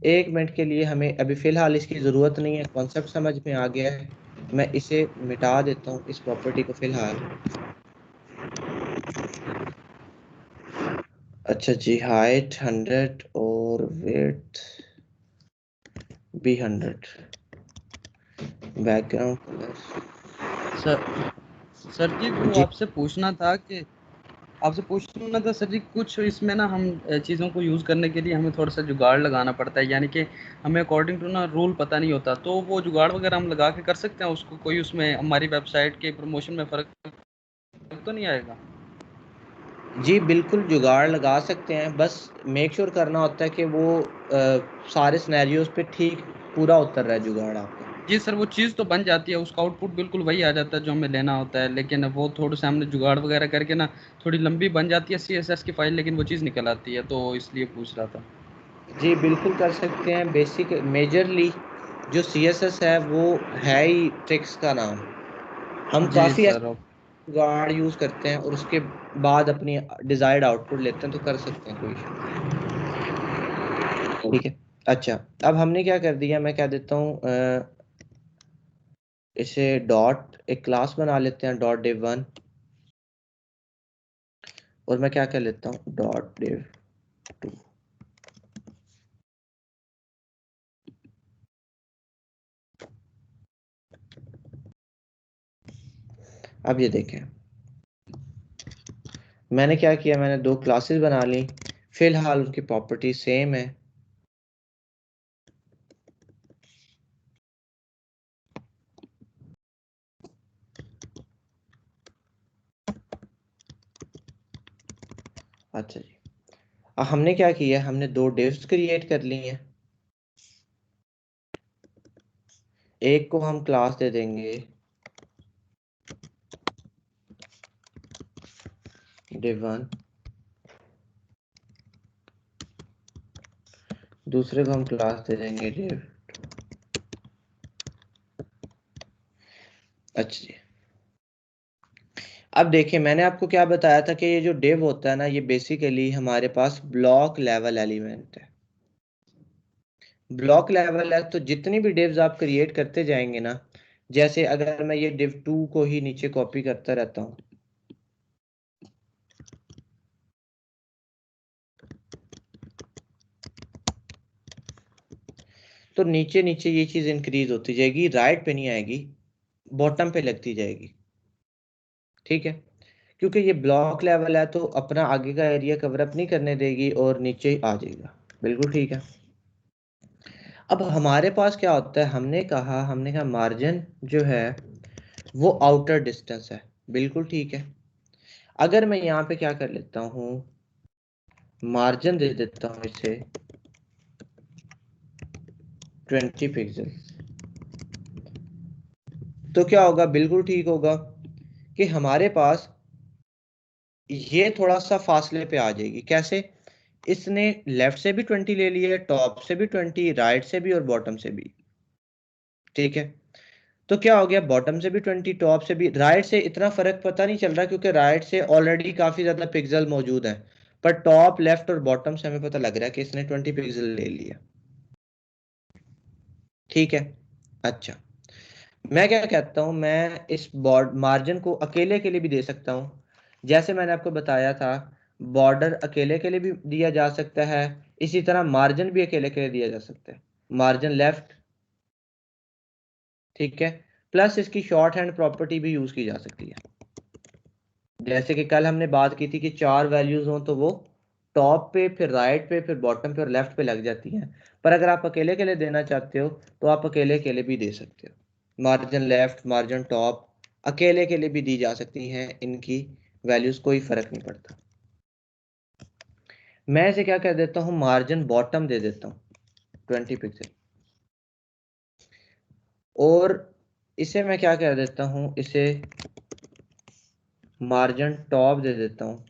एक मिनट के लिए, हमें अभी फिलहाल इसकी जरूरत नहीं है, कॉन्सेप्ट समझ में आ गया है। मैं इसे मिटा देता हूँ, इस प्रॉपर्टी को फिलहाल। अच्छा जी, हाइट 100 और वेट भी 100, बैकग्राउंड कलर। सर सर जी, वो जी आपसे पूछना था सर जी, कुछ इसमें ना हम चीज़ों को यूज़ करने के लिए हमें थोड़ा सा जुगाड़ लगाना पड़ता है, यानी कि हमें अकॉर्डिंग टू ना रूल पता नहीं होता, तो वो जुगाड़ वगैरह हम लगा के कर सकते हैं उसको, कोई उसमें हमारी वेबसाइट के प्रमोशन में फ़र्क तो नहीं आएगा? जी बिल्कुल जुगाड़ लगा सकते हैं, बस मेक श्योर करना होता है कि वो सारे सिनेरियोज पे ठीक पूरा उतर रहा है जुगाड़ आपका। जी सर, वो चीज़ तो बन जाती है, उसका आउटपुट बिल्कुल वही आ जाता है जो हमें लेना होता है, लेकिन वो थोड़ा सा हमने जुगाड़ वगैरह करके ना थोड़ी लंबी बन जाती है CSS की फाइल, लेकिन वो चीज़ निकल आती है, तो इसलिए पूछ रहा था। जी बिल्कुल कर सकते हैं। बेसिक मेजरली जो CSS है वो है ही ट्रिक्स का नाम। हम जी काफ़ी सर। ऐसे जुगाड़ यूज़ करते हैं और उसके बाद अपनी डिज़ायर्ड आउटपुट लेते हैं, तो कर सकते हैं, कोई इशू नहीं। ठीक है, अच्छा, अब हमने क्या कर दिया, मैं क्या देता हूँ, इसे डॉट एक क्लास बना लेते हैं, डॉट div1, और मैं क्या कर लेता हूँ, डॉट div2। अब ये देखें, मैंने क्या किया, मैंने दो क्लासेस बना ली। फिलहाल उनकी प्रॉपर्टी सेम है। अच्छा जी, अब हमने क्या किया, हमने दो डिव्स क्रिएट कर ली हैं। एक को हम क्लास दे देंगे div1, दूसरे को हम क्लास दे देंगे div। अच्छा जी, अब देखिए मैंने आपको क्या बताया था कि ये जो div होता है ना, ये बेसिकली हमारे पास ब्लॉक लेवल एलिमेंट है। ब्लॉक लेवल है तो जितनी भी डिव्स आप क्रिएट करते जाएंगे ना, जैसे अगर मैं ये div2 को ही नीचे कॉपी करता रहता हूँ, तो नीचे नीचे ये चीज इंक्रीज होती जाएगी, राइट पे नहीं आएगी, बॉटम पे लगती जाएगी। ठीक है, क्योंकि ये ब्लॉक लेवल है तो अपना आगे का एरिया कवर अप नहीं करने देगी और नीचे आ जाएगा। बिल्कुल ठीक है। अब हमारे पास क्या होता है, हमने कहा मार्जिन जो है वो आउटर डिस्टेंस है। बिल्कुल ठीक है। अगर मैं यहाँ पे क्या कर लेता हूँ, मार्जिन दे देता हूँ इसे 20 पिक्सल, तो क्या होगा, बिल्कुल ठीक होगा कि हमारे पास ये थोड़ा सा फासले पे आ जाएगी। कैसे, इसने लेफ्ट से भी 20 ले लिया है, टॉप से भी 20, राइट से भी और बॉटम से भी। ठीक है, तो क्या हो गया, बॉटम से भी 20, टॉप से भी। राइट से इतना फर्क पता नहीं चल रहा क्योंकि राइट से ऑलरेडी काफी ज्यादा पिक्सल मौजूद है, पर टॉप, लेफ्ट और बॉटम से हमें पता लग रहा है कि इसने 20 पिक्सल ले लिया। ठीक है। अच्छा, मैं क्या कहता हूं, मैं इस बॉर्ड मार्जिन को अकेले के लिए भी दे सकता हूं। जैसे मैंने आपको बताया था, बॉर्डर अकेले के लिए भी दिया जा सकता है, इसी तरह मार्जिन भी अकेले के लिए दिया जा सकता है, मार्जिन लेफ्ट। ठीक है, प्लस इसकी शॉर्ट हैंड प्रॉपर्टी भी यूज की जा सकती है। जैसे कि कल हमने बात की थी कि 4 वैल्यूज हों तो वो टॉप पे, फिर राइट पे, फिर बॉटम पे और लेफ्ट पे लग जाती हैं। पर अगर आप अकेले के लिए देना चाहते हो तो आप अकेले के लिए भी दे सकते हो। मार्जिन लेफ्ट, मार्जिन टॉप अकेले के लिए भी दी जा सकती हैं, इनकी वैल्यूज कोई फर्क नहीं पड़ता। मैं इसे क्या कह देता हूँ, मार्जिन बॉटम दे देता हूँ 20 पिक्सल, और इसे मैं क्या कह देता हूँ, इसे मार्जिन टॉप दे देता हूँ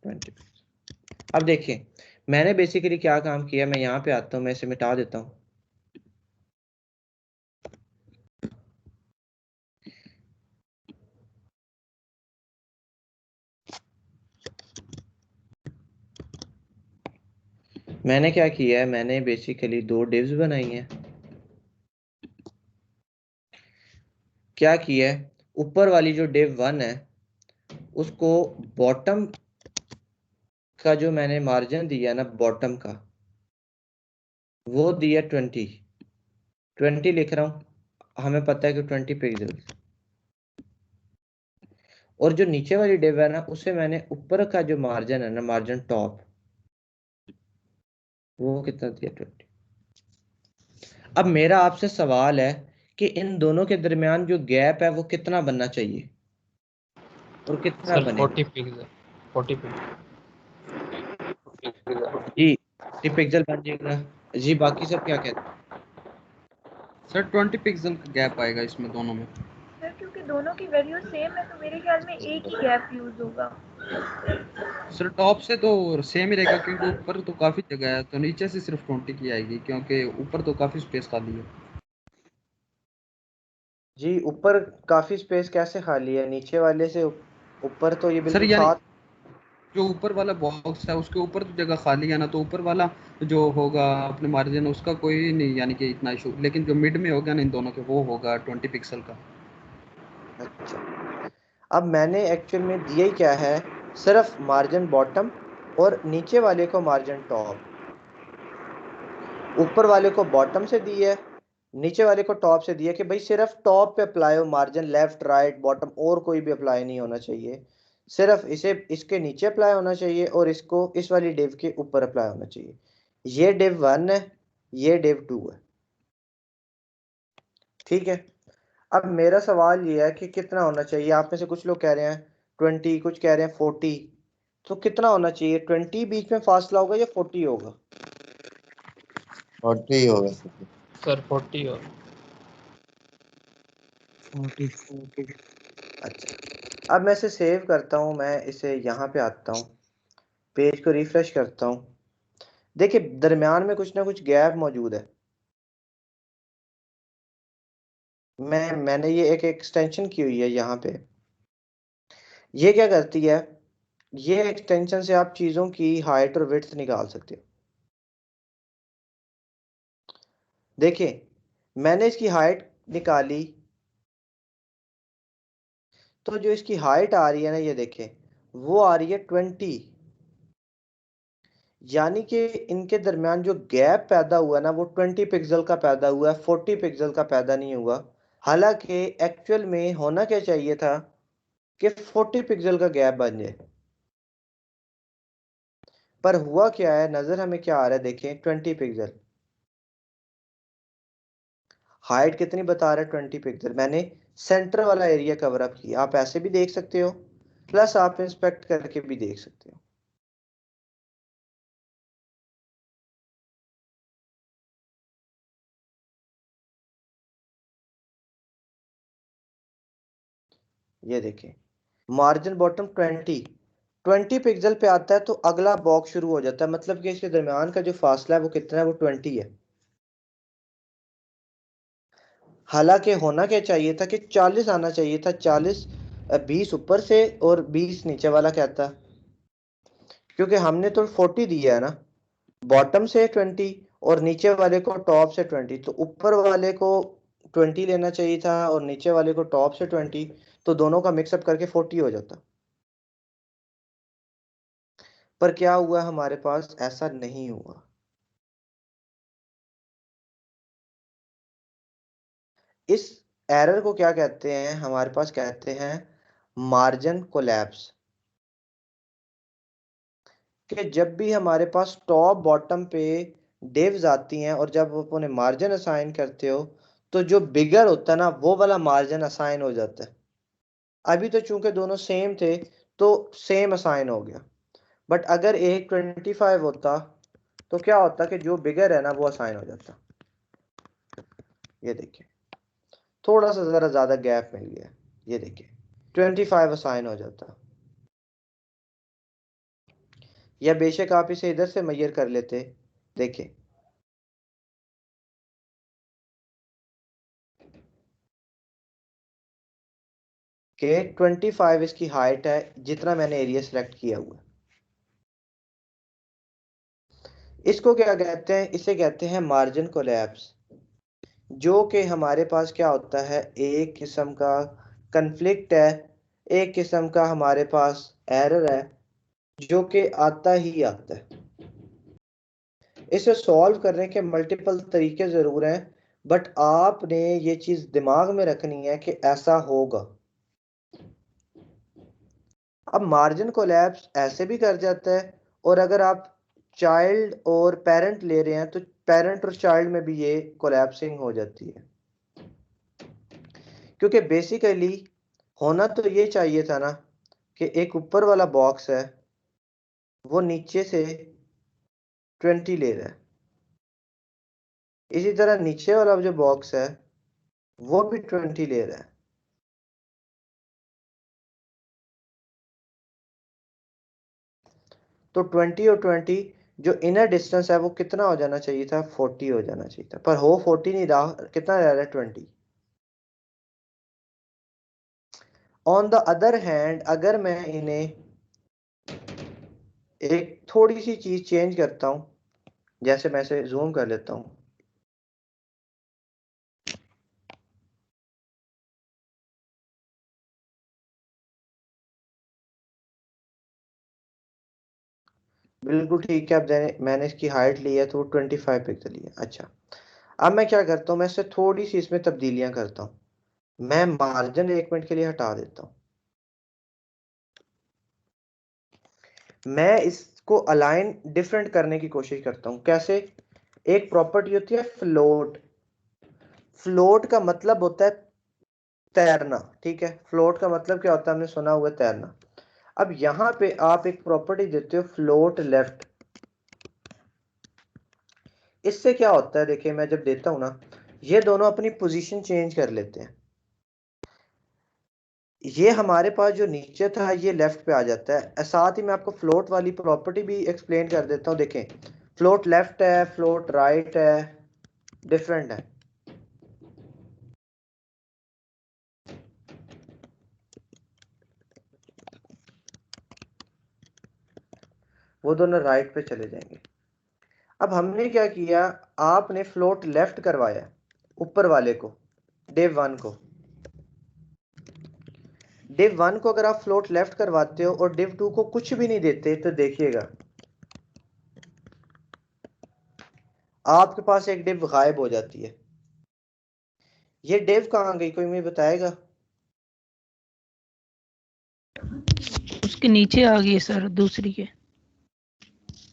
20 पिक्सल। अब देखिए मैंने बेसिकली क्या काम किया, मैं यहाँ पे आता हूँ, मैं इसे मिटा देता हूँ। मैंने क्या किया है, मैंने बेसिकली दो डिव्स बनाई हैं। क्या किया है, ऊपर वाली जो div 1 है उसको बॉटम का जो मैंने मार्जिन दिया ना बॉटम का, वो दिया 20 लिख रहा हूं, हमें पता है कि 20 पिक्सल। और जो नीचे वाली div है ना, उसे मैंने ऊपर का जो मार्जिन है ना, मार्जिन टॉप, वो कितना दिया 20। अब मेरा आपसे सवाल है कि इन दोनों के दरमियान जो गैप है वो कितना बनना चाहिए और कितना सर बनेगा? 40 पिक्सल, 40 पिक्सल। जी 30 पिक्सल बन जाएगा जी। बाकी सब क्या कहते हैं? सर 20 पिक्सल का गैप आएगा इसमें दोनों में। सर क्योंकि दोनों की वैल्यू सेम है तो मेरे ख्याल में एक ही गैप यूज होगा। सर टॉप से तो सेम ही रहेगा क्योंकि ऊपर तो काफ़ी जगह है, तो नीचे से सिर्फ 20 की आएगी क्योंकि ऊपर तो काफ़ी स्पेस खाली है। जी ऊपर काफी स्पेस कैसे खाली है, नीचे वाले से ऊपर तो ये सर बिल्कुल यानी साथ। जो ऊपर वाला बॉक्स है उसके ऊपर तो जगह खाली है ना, तो ऊपर वाला जो होगा अपने मार्जिन उसका कोई नहीं यानी कि इतना इशू, लेकिन जो मिड में होगा ना इन दोनों के वो होगा 20 पिक्सल का। अच्छा, अब मैंने एक्चुअल में दिया ही क्या है, सिर्फ मार्जिन बॉटम और नीचे वाले को मार्जिन टॉप। ऊपर वाले को बॉटम से दी है नीचे वाले को टॉप से दिया कि भाई सिर्फ टॉप पे अप्लाई हो मार्जिन, लेफ्ट राइट बॉटम और कोई भी अप्लाई नहीं होना चाहिए, सिर्फ इसे इसके नीचे अप्लाई होना चाहिए और इसको इस वाली डिव के ऊपर अप्लाई होना चाहिए। ये डिव 1 है, ये डिव 2 है, ठीक है। अब मेरा सवाल ये है कि कितना होना चाहिए। आप में से कुछ लोग कह रहे हैं 20, कुछ कह रहे हैं 40, तो कितना होना चाहिए? 20 बीच में फासला होगा या 40 होगा? 40 होगा सर 40 और 40। अच्छा, अब मैं इसे सेव करता हूँ, मैं इसे यहाँ पे आता हूँ, पेज को रिफ्रेश करता हूँ। देखिए दरमियान में कुछ ना कुछ गैप मौजूद है। मैंने ये एक एक्सटेंशन की हुई है यहाँ पे। ये क्या करती है, ये एक्सटेंशन से आप चीज़ों की हाइट और विड्थ निकाल सकते हो। देखिए मैंने इसकी हाइट निकाली, तो जो इसकी हाइट आ रही है ना, ये देखें, वो आ रही है 20, यानी कि इनके दरमियान जो गैप पैदा हुआ ना वो 20 पिक्सल का पैदा हुआ है, 40 पिक्सल का पैदा नहीं हुआ। हालांकि एक्चुअल में होना क्या चाहिए था कि 40 पिक्सल का गैप बन जाए, पर हुआ क्या है, नजर हमें क्या आ रहा है, देखें 20 पिक्सल। हाइट कितनी बता रहा है? 20 पिक्सल। मैंने सेंटर वाला एरिया कवर अप किया, आप ऐसे भी देख सकते हो, प्लस आप इंस्पेक्ट करके भी देख सकते हो। ये देखें, मार्जिन बॉटम 20 पिक्सल पे आता है, तो अगला बॉक्स शुरू हो जाता है, मतलब कि इसके दरमियान का जो फासला है वो कितना है, वो 20 है। हालांकि होना क्या चाहिए था कि 40 आना चाहिए था, 40, 20 ऊपर से और 20 नीचे वाला कहता, क्योंकि हमने तो 40 दिया है ना, बॉटम से 20 और नीचे वाले को टॉप से 20, तो ऊपर वाले को 20 लेना चाहिए था और नीचे वाले को टॉप से 20, तो दोनों का मिक्सअप करके 40 हो जाता। पर क्या हुआ, हमारे पास ऐसा नहीं हुआ। इस एरर को क्या कहते हैं, हमारे पास कहते हैं मार्जिन कोलैप्स। कि जब भी हमारे पास टॉप बॉटम पे डिव्स आती हैं और जब आप उन्हें मार्जिन असाइन करते हो, तो जो बिगर होता है ना वो वाला मार्जिन असाइन हो जाता है। अभी तो चूंकि दोनों सेम थे तो सेम असाइन हो गया, बट अगर एक 25 होता तो क्या होता कि जो बिगर है ना वो असाइन हो जाता। ये देखिए, थोड़ा सा जरा ज्यादा गैप मिल गया, ये देखिए 25 असाइन हो जाता। या बेशक आप इसे इधर से मेजर कर लेते, देखिए कि 25 इसकी हाइट है जितना मैंने एरिया सेलेक्ट किया हुआ। इसको क्या कहते हैं, इसे कहते हैं मार्जिन कोलैप्स, जो कि हमारे पास क्या होता है, एक किस्म का कन्फ्लिक्ट है, एक किस्म का हमारे पास एरर है जो कि आता ही आता है। इसे सॉल्व करने के मल्टीपल तरीके जरूर हैं, बट आपने ये चीज दिमाग में रखनी है कि ऐसा होगा। अब मार्जिन कोलैप्स ऐसे भी कर जाता है, और अगर आप चाइल्ड और पेरेंट ले रहे हैं तो पेरेंट और चाइल्ड में भी ये कोलैप्सिंग हो जाती है। क्योंकि बेसिकली होना तो ये चाहिए था ना कि एक ऊपर वाला बॉक्स है वो नीचे से 20 ले रहा है, इसी तरह नीचे वाला जो बॉक्स है वो भी 20 ले रहा है। तो 20 और 20 जो इनर डिस्टेंस है वो कितना हो जाना चाहिए था, 40 हो जाना चाहिए था, पर हो 40 नहीं रहा, कितना रह रहा है, 20। ऑन द अदर हैंड अगर मैं इन्हें एक थोड़ी सी चीज चेंज करता हूं, जैसे मैं इसे जूम कर लेता हूं, बिल्कुल ठीक है। अब मैंने इसकी हाइट ली है तो वो 25 पिक्सल ली है। अच्छा, अब मैं क्या करता हूँ, मैं इससे थोड़ी सी इसमें तब्दीलियां करता हूँ। मैं मार्जिन 1 मिनट के लिए हटा देता हूँ। मैं इसको अलाइन डिफरेंट करने की कोशिश करता हूँ। कैसे? एक प्रॉपर्टी होती है फ्लोट। फ्लोट का मतलब होता है तैरना, ठीक है। फ्लोट का मतलब क्या होता है, हमने सुना हुआ है तैरना। अब यहां पे आप एक प्रॉपर्टी देते हो फ्लोट लेफ्ट। इससे क्या होता है, देखिए मैं जब देता हूं ना, ये दोनों अपनी पोजीशन चेंज कर लेते हैं। ये हमारे पास जो नीचे था ये लेफ्ट पे आ जाता है। साथ ही मैं आपको फ्लोट वाली प्रॉपर्टी भी एक्सप्लेन कर देता हूं। देखें, फ्लोट लेफ्ट है, फ्लोट राइट है, डिफरेंट है। वो दोनों राइट पे चले जाएंगे। अब हमने क्या किया, आपने फ्लोट लेफ्ट करवाया ऊपर वाले को, डिव 1 को। डिव 1 को अगर आप फ्लोट लेफ्ट करवाते हो और डिव 2 को कुछ भी नहीं देते, तो देखिएगा आपके पास एक डिव गायब हो जाती है। ये डिव कहाँ गई, कोई मुझे बताएगा? उसके नीचे आ गई सर, दूसरी के।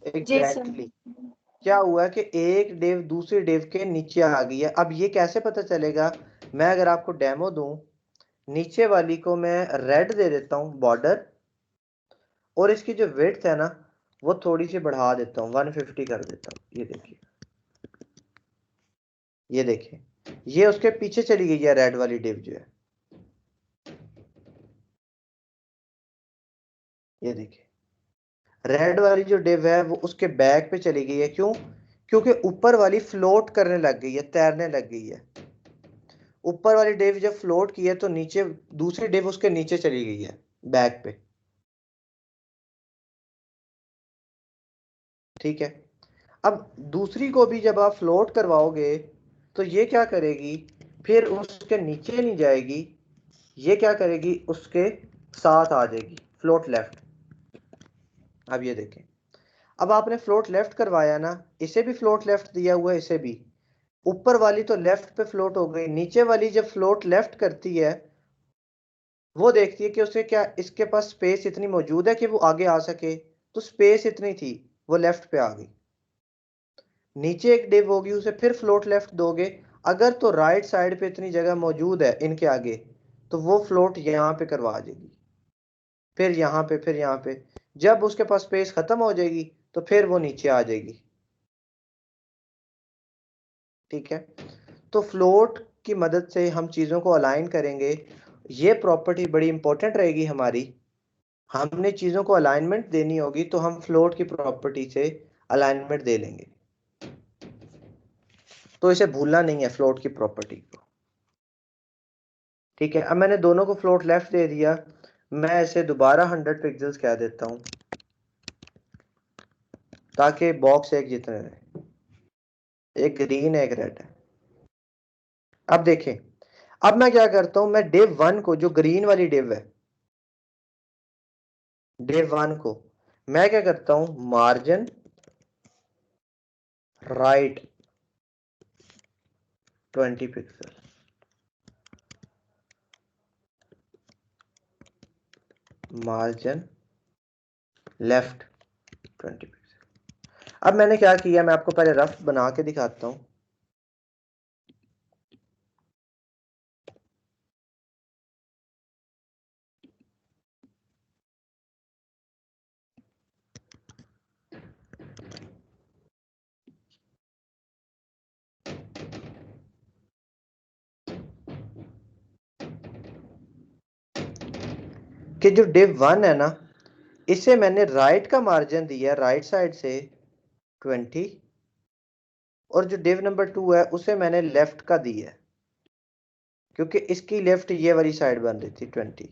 एग्जैक्टली। क्या हुआ कि एक डिव दूसरे डिव के नीचे आ गई है। अब ये कैसे पता चलेगा? मैं अगर आपको डेमो दूं, नीचे वाली को मैं रेड दे देता हूं बॉर्डर, और इसकी जो विड्थ है ना वो थोड़ी सी बढ़ा देता हूँ, 150 कर देता हूँ। ये देखिए, ये देखिए, ये उसके पीछे चली गई है रेड वाली डिव जो है। ये देखिए, रेड वाली जो डिव है वो उसके बैक पे चली गई है। क्यों? क्योंकि ऊपर वाली फ्लोट करने लग गई है, तैरने लग गई है। ऊपर वाली डिव जब फ्लोट की है तो नीचे दूसरी डिव उसके नीचे चली गई है, बैक पे। ठीक है। अब दूसरी को भी जब आप फ्लोट करवाओगे तो ये क्या करेगी, फिर उसके नीचे नहीं जाएगी, ये क्या करेगी, उसके साथ आ जाएगी, फ्लोट लेफ्ट। अब ये देखें, अब आपने फ्लोट लेफ्ट करवाया ना, इसे भी फ्लोट लेफ्ट दिया हुआ है, इसे भी। ऊपर वाली तो लेफ्ट पे फ्लोट हो गई, नीचे वाली जब फ्लोट लेफ्ट करती है वो देखती है कि उसे क्या इसके पास स्पेस इतनी मौजूद है कि वो आगे आ सके। तो स्पेस इतनी थी, वो लेफ्ट पे आ गई। नीचे एक डिव होगी, उसे फिर फ्लोट लेफ्ट दोगे, अगर तो राइट साइड पे इतनी जगह मौजूद है इनके आगे, तो वो फ्लोट यहाँ पे करवा देगी, फिर यहाँ पे, फिर यहाँ पे। जब उसके पास स्पेस खत्म हो जाएगी तो फिर वो नीचे आ जाएगी। ठीक है। तो फ्लोट की मदद से हम चीज़ों को अलाइन करेंगे। ये प्रॉपर्टी बड़ी इंपॉर्टेंट रहेगी हमारी। हमने चीज़ों को अलाइनमेंट देनी होगी तो हम फ्लोट की प्रॉपर्टी से अलाइनमेंट दे लेंगे। तो इसे भूलना नहीं है, फ्लोट की प्रॉपर्टी को। ठीक है। अब मैंने दोनों को फ्लोट लेफ्ट दे दिया, मैं इसे दोबारा 100 पिक्सल्स कह देता हूं ताकि बॉक्स एक जितने रहे। एक ग्रीन है, एक रेड है। अब देखें, अब मैं क्या करता हूं, मैं डिव 1 को, जो ग्रीन वाली डिव है, डिव 1 को मैं क्या करता हूं, margin right 20 pixel, margin left 20 pixel. अब मैंने क्या किया, मैं आपको पहले रफ बना के दिखाता हूं। कि जो डिव 1 है ना, इसे मैंने राइट का मार्जिन दिया, राइट साइड से 20, और जो डिव नंबर 2 है उसे मैंने लेफ्ट का दिया है, क्योंकि इसकी लेफ्ट ये वाली साइड बन रही थी 20।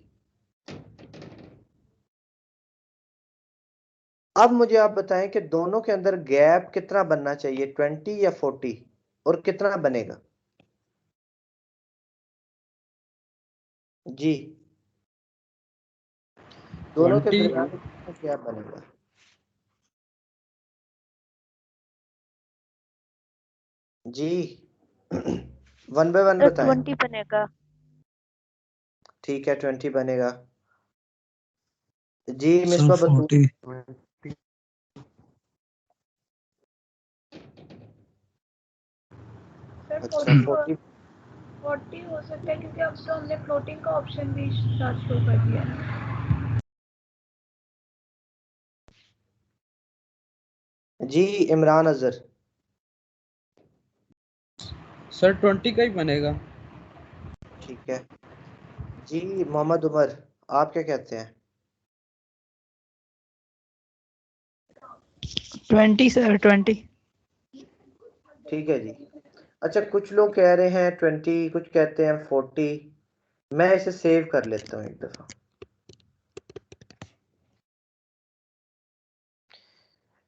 अब मुझे आप बताएं कि दोनों के अंदर गैप कितना बनना चाहिए, 20 या 40, और कितना बनेगा? जी, दोनों के 20। दरमियान कितना गैप बनेगा? जी, 1 बाय 1 सर बताएं। 20 बनेगा। ठीक है 20 बनेगा। जी सर मिसबा बतूर। 40। सर अच्छा 40 40 हो सकता है क्योंकि अब तो हमने फ्लोटिंग का ऑप्शन भी साथ शो कर दिया है। जी इमरान अजहर। सर 20 का ही बनेगा। ठीक है जी मोहम्मद उमर, आप क्या कहते हैं? 20 सर 20। ठीक है जी। अच्छा कुछ लोग कह रहे हैं 20, कुछ कहते हैं 40। मैं इसे सेव कर लेता हूँ एक दफा।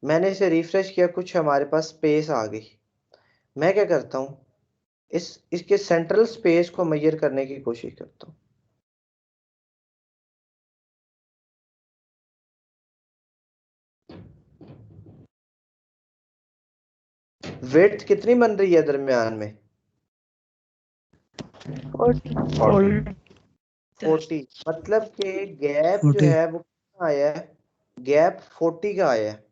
मैंने इसे रिफ्रेश किया, कुछ हमारे पास स्पेस आ गई। मैं क्या करता हूँ, इसके सेंट्रल स्पेस को मेजर करने की कोशिश करता हूँ। विड्थ कितनी बन रही है दरमियान में? 40। 40। मतलब कि गैप जो 40। है वो कितना आया है? गैप 40 का आया है।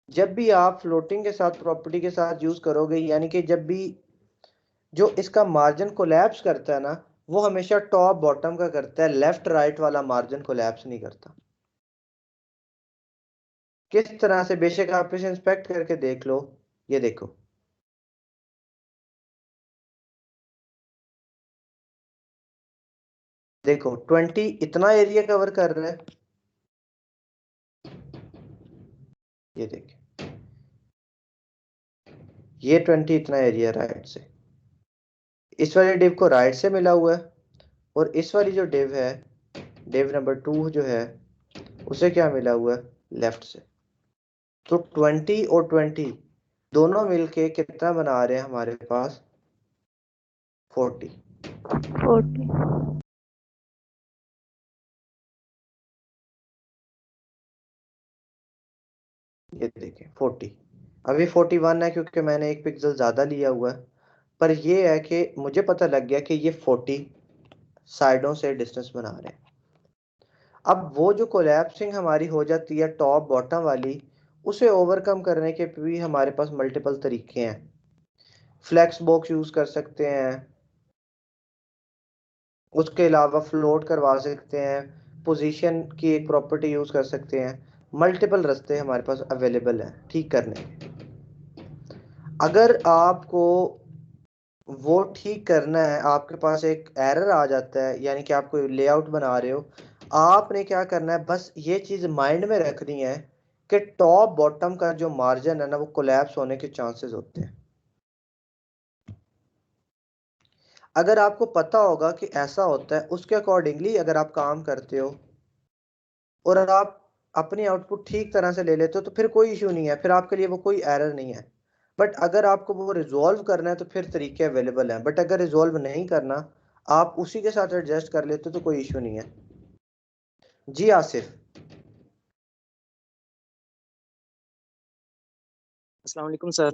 जब भी आप फ्लोटिंग के साथ प्रॉपर्टी के साथ यूज करोगे, यानी कि जब भी जो इसका मार्जिन कोलैप्स करता है ना, वो हमेशा टॉप बॉटम का करता है, लेफ्ट राइट वाला मार्जिन कोलैप्स नहीं करता। किस तरह से, बेशक आप इसे इंस्पेक्ट करके देख लो। ये देखो, देखो 20 इतना एरिया कवर कर रहा है। ये देखिए, ये 20 इतना एरिया राइट से, इस वाले डिव को राइट से मिला हुआ है, और इस वाली जो डिव है, डिव नंबर 2 जो है, उसे क्या मिला हुआ है? लेफ्ट से। तो 20 और 20 दोनों मिलके कितना बना रहे हैं हमारे पास? 40। 40। ये देखिए 40। अभी 41 है क्योंकि मैंने एक पिक्सल ज्यादा लिया हुआ है, पर ये है कि मुझे पता लग गया कि ये 40 साइडों से डिस्टेंस बना रहे हैं। अब वो जो कोलैप्सिंग हमारी हो जाती है टॉप बॉटम वाली, उसे ओवरकम करने के भी हमारे पास मल्टीपल तरीके हैं। फ्लेक्स बॉक्स यूज कर सकते हैं, उसके अलावा फ्लोट करवा सकते हैं, पोजीशन की एक प्रॉपर्टी यूज कर सकते हैं। मल्टीपल रास्ते हमारे पास अवेलेबल हैं ठीक करने के। अगर आपको वो ठीक करना है, आपके पास एक एरर आ जाता है, यानी कि आप कोई लेआउट बना रहे हो, आपने क्या करना है, बस ये चीज माइंड में रखनी है कि टॉप बॉटम का जो मार्जिन है ना, वो कोलैप्स होने के चांसेस होते हैं। अगर आपको पता होगा कि ऐसा होता है, उसके अकॉर्डिंगली अगर आप काम करते हो और आप अपनी आउटपुट ठीक तरह से ले लेते हो, तो फिर कोई इशू नहीं है, फिर आपके लिए वो कोई एरर नहीं है। बट अगर आपको वो रिजॉल्व करना है तो फिर तरीके अवेलेबल हैं, बट अगर रिजॉल्व नहीं करना, आप उसी के साथ एडजस्ट कर लेते हो तो कोई इशू नहीं है। जी आसिफ। अस्सलाम वालेकुम सर।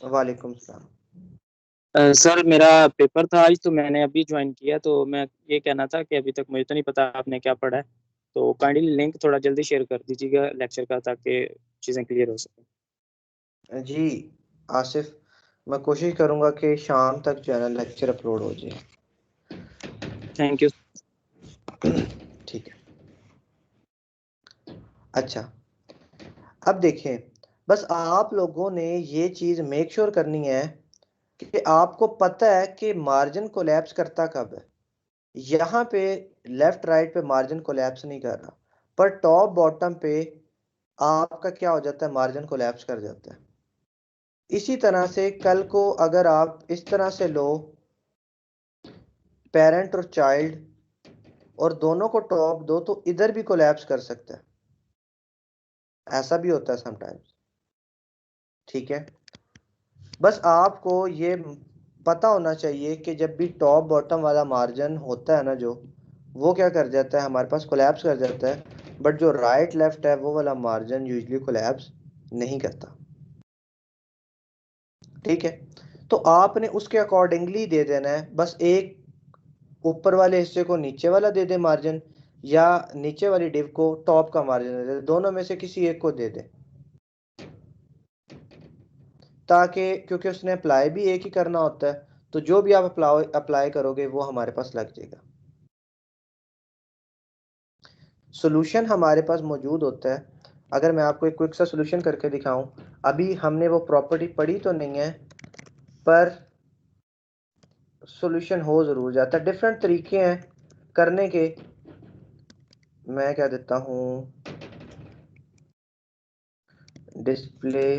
वालेकुम सलाम। सर मेरा पेपर था आज, तो मैंने अभी ज्वाइन किया, तो मैं ये कहना था कि अभी तक मुझे तो नहीं पता आपने क्या पढ़ा है, तो काइंडली लिंक थोड़ा जल्दी शेयर कर दीजिएगा लेक्चर का, ताकि चीज़ें क्लियर हो सकें। जी आसिफ, मैं कोशिश करूंगा कि शाम तक जो है ना लेक्चर अपलोड हो जाए। Thank you. ठीक है। अच्छा, अब देखें, बस आप लोगों ने ये चीज मेक श्योर करनी है कि आपको पता है कि मार्जिन कोलैप्स करता कब है। यहाँ पे लेफ्ट राइट पे मार्जिन कोलैप्स नहीं कर रहा, पर टॉप बॉटम पे आपका क्या हो जाता है? मार्जिन कोलैप्स कर जाता है। इसी तरह से कल को अगर आप इस तरह से लो, पेरेंट और चाइल्ड, और दोनों को टॉप दो, तो इधर भी कोलैप्स कर सकता है। ऐसा भी होता है समटाइम्स। ठीक है, बस आपको ये पता होना चाहिए कि जब भी टॉप बॉटम वाला मार्जिन होता है ना, जो वो क्या कर जाता है, हमारे पास कोलैप्स कर जाता है। बट जो राइट लेफ्ट है, वो वाला मार्जिन यूजली कोलैप्स नहीं करता। ठीक है, तो आपने उसके अकॉर्डिंगली दे देना है, बस एक ऊपर वाले हिस्से को नीचे वाला दे दे मार्जिन, या नीचे वाली डिव को टॉप का मार्जिन दे दे, दोनों में से किसी एक को दे दे, ताकि क्योंकि उसने अप्लाई भी एक ही करना होता है, तो जो भी आप अप्लाई करोगे वो हमारे पास लग जाएगा। सोल्यूशन हमारे पास मौजूद होता है। अगर मैं आपको एक क्विक सा सोल्यूशन करके दिखाऊं, अभी हमने वो प्रॉपर्टी पढ़ी तो नहीं है, पर सोल्यूशन हो जरूर जाता है। डिफरेंट तरीके हैं करने के। मैं क्या देता हूं, डिस्प्ले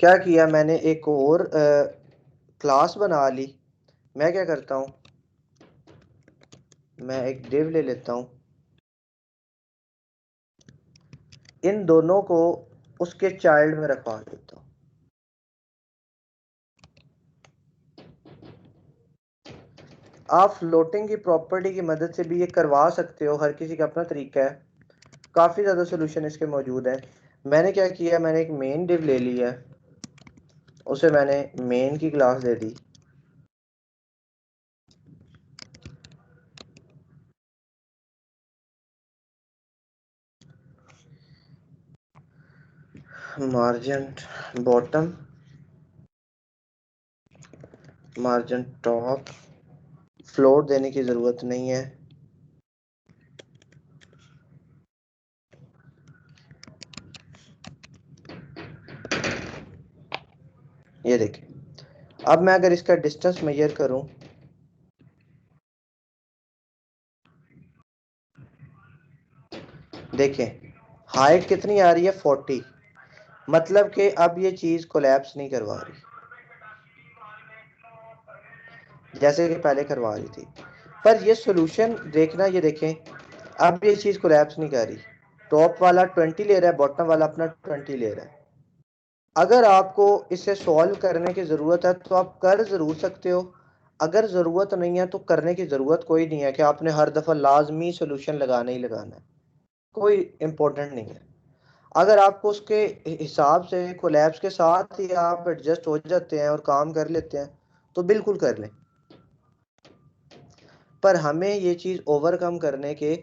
क्या किया मैंने, एक और क्लास बना ली। मैं क्या करता हूं, मैं एक डिव ले लेता हूं, इन दोनों को उसके चाइल्ड में रखवा देता हूं। आप फ्लोटिंग की प्रॉपर्टी की मदद से भी ये करवा सकते हो, हर किसी का अपना तरीका है। काफ़ी ज़्यादा सोल्यूशन इसके मौजूद है। मैंने क्या किया, मैंने एक मेन डिव ले लिया, उसे मैंने मेन की क्लास दे दी। Margin bottom, margin top, float देने की ज़रूरत नहीं है। ये देखिए, अब मैं अगर इसका डिस्टेंस मेजर करूं, देखें हाइट कितनी आ रही है, 40, मतलब कि अब ये चीज़ कोलैप्स नहीं करवा रही जैसे कि पहले करवा रही थी। पर ये सॉल्यूशन देखना, ये देखें अब ये चीज़ कोलैप्स नहीं कर रही। टॉप वाला 20 ले रहा है, बॉटम वाला अपना 20 ले रहा है। अगर आपको इसे सॉल्व करने की ज़रूरत है तो आप कर ज़रूर सकते हो, अगर ज़रूरत नहीं है तो करने की ज़रूरत कोई नहीं है कि आपने हर दफ़ा लाजमी सॉल्यूशन लगाना ही लगाना है, कोई इम्पोर्टेंट नहीं है। अगर आपको उसके हिसाब से कोलैप्स के साथ ही आप एडजस्ट हो जाते हैं और काम कर लेते हैं तो बिल्कुल कर लें, पर हमें ये चीज़ ओवरकम करने के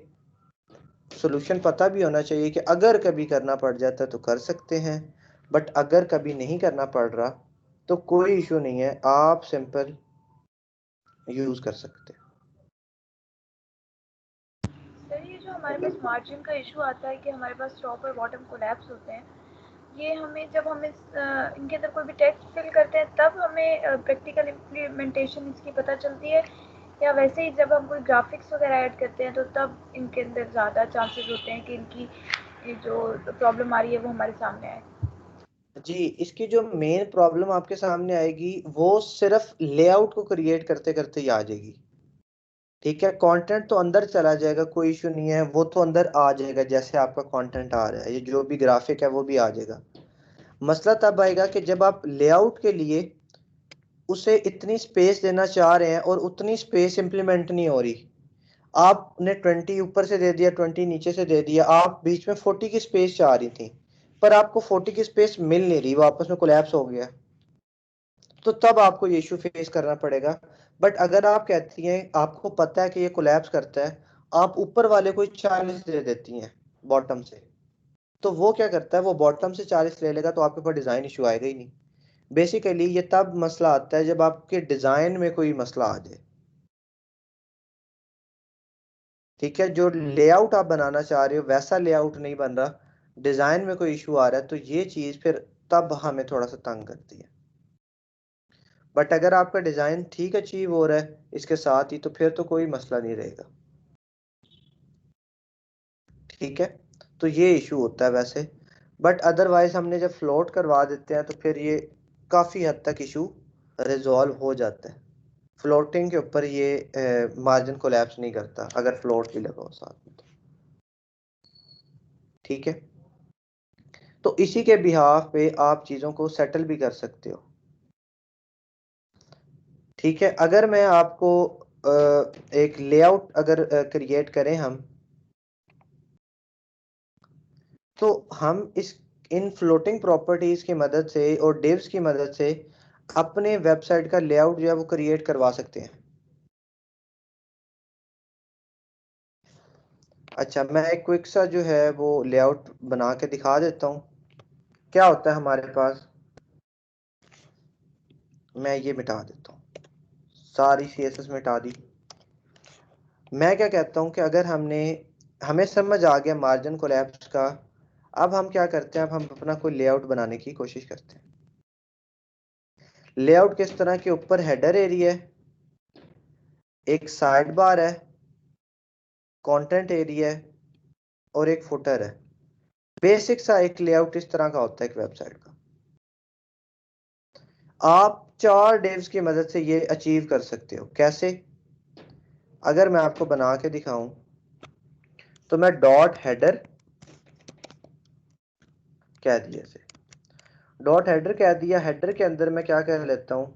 सॉल्यूशन पता भी होना चाहिए कि अगर कभी करना पड़ जाता है तो कर सकते हैं, बट अगर कभी नहीं करना पड़ रहा तो कोई इशू नहीं है, आप सिंपल यूज़ कर सकते हैं। सर ये जो हमारे पास मार्जिन का इशू आता है कि हमारे पास टॉप और बॉटम कोलैप्स होते हैं, ये हमें जब हम इनके अंदर कोई भी टेक्स्ट फिल करते हैं तब हमें प्रैक्टिकल इम्प्लीमेंटेशन इसकी पता चलती है, या वैसे ही जब हम कोई ग्राफिक्स वगैरह ऐड करते हैं तो तब इनके अंदर ज़्यादा चांसेस होते हैं कि इनकी ये जो प्रॉब्लम आ रही है वो हमारे सामने आए? जी, इसकी जो मेन प्रॉब्लम आपके सामने आएगी वो सिर्फ लेआउट को क्रिएट करते करते ही आ जाएगी। ठीक है, कंटेंट तो अंदर चला जाएगा, कोई इशू नहीं है, वो तो अंदर आ जाएगा जैसे आपका कंटेंट आ रहा है, ये जो भी ग्राफिक है वो भी आ जाएगा। मसला तब आएगा कि जब आप लेआउट के लिए उसे इतनी स्पेस देना चाह रहे हैं और उतनी स्पेस इंप्लीमेंट नहीं हो रही। आपने 20 ऊपर से दे दिया, 20 नीचे से दे दिया, आप बीच में 40 की स्पेस चाह रही थी, पर आपको 40 की स्पेस मिल नहीं रही, वो आपस में कोलैप्स हो गया, तो तब आपको ये इशू फेस करना पड़ेगा। बट अगर आप कहती हैं, आपको पता है कि ये कोलैप्स करता है, आप ऊपर वाले को 40 दे देती हैं बॉटम से, तो वो क्या करता है, वो बॉटम से 40 ले लेगा, तो आपके पास डिज़ाइन इशू आएगा ही नहीं। बेसिकली ये तब मसला आता है जब आपके डिज़ाइन में कोई मसला आ जाए। ठीक है, जो लेआउट आप बनाना चाह रहे हो वैसा लेआउट नहीं बन रहा, डिज़ाइन में कोई इशू आ रहा है, तो ये चीज़ फिर तब हमें थोड़ा सा तंग करती है। बट अगर आपका डिज़ाइन ठीक अचीव हो रहा है इसके साथ ही, तो फिर तो कोई मसला नहीं रहेगा। ठीक है, तो ये इशू होता है वैसे, बट अदरवाइज हमने जब फ्लोट करवा देते हैं तो फिर ये काफ़ी हद तक इशू रिजॉल्व हो जाता है। फ्लोटिंग के ऊपर ये मार्जिन कोलैप्स नहीं करता अगर फ्लोट भी लगा हो साथ में तो। ठीक है, तो इसी के बिहाफ पे आप चीज़ों को सेटल भी कर सकते हो। ठीक है, अगर मैं आपको एक लेआउट अगर क्रिएट करें हम, तो हम इन फ्लोटिंग प्रॉपर्टीज की मदद से और डिव्स की मदद से अपने वेबसाइट का लेआउट जो है वो क्रिएट करवा सकते हैं। अच्छा, मैं एक क्विक सा जो है वो लेआउट बना के दिखा देता हूँ। क्या होता है हमारे पास, मैं ये मिटा देता हूँ, सारी CSS मिटा दी। मैं क्या कहता हूँ कि अगर हमें समझ आ गया मार्जिन कोलैप्स का, अब हम क्या करते हैं, अब हम अपना कोई लेआउट बनाने की कोशिश करते हैं। लेआउट किस तरह के, ऊपर हेडर एरिया है, एक साइड बार है, कंटेंट एरिया है और एक फुटर है। बेसिक सा एक लेआउट इस तरह का होता है एक वेबसाइट का। आप 4 डिव्स की मदद से ये अचीव कर सकते हो। कैसे? अगर मैं आपको बना के दिखाऊं तो मैं डॉट हेडर कह दिया से, डॉट हेडर कह दिया। हेडर के अंदर मैं क्या कह लेता हूं,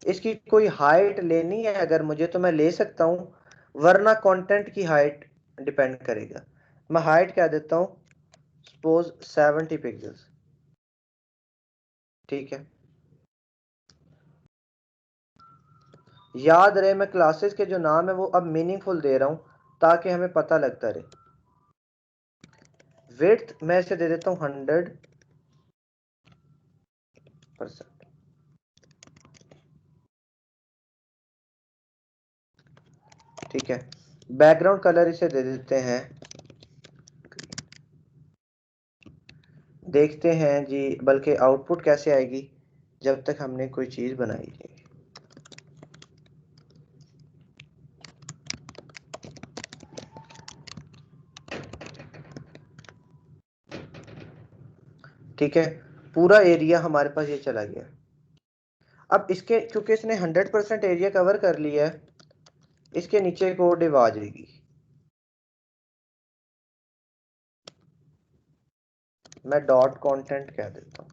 इसकी कोई हाइट लेनी है अगर मुझे तो मैं ले सकता हूं, वरना कंटेंट की हाइट डिपेंड करेगा। मैं हाइट कह देता हूं सपोज 70 पिक्सल्स। ठीक है, याद रहे मैं क्लासेस के जो नाम है वो अब मीनिंगफुल दे रहा हूं ताकि हमें पता लगता रहे। विड्थ मैं इसे दे देता हूं 100%। ठीक है, बैकग्राउंड कलर इसे दे देते हैं, देखते हैं जी बल्कि आउटपुट कैसे आएगी जब तक हमने कोई चीज बनाई है। ठीक है, पूरा एरिया हमारे पास ये चला गया। अब इसके क्योंकि इसने 100% एरिया कवर कर लिया है, इसके नीचे एक और डिव आ जाएगी। मैं डॉट कंटेंट कह देता हूं,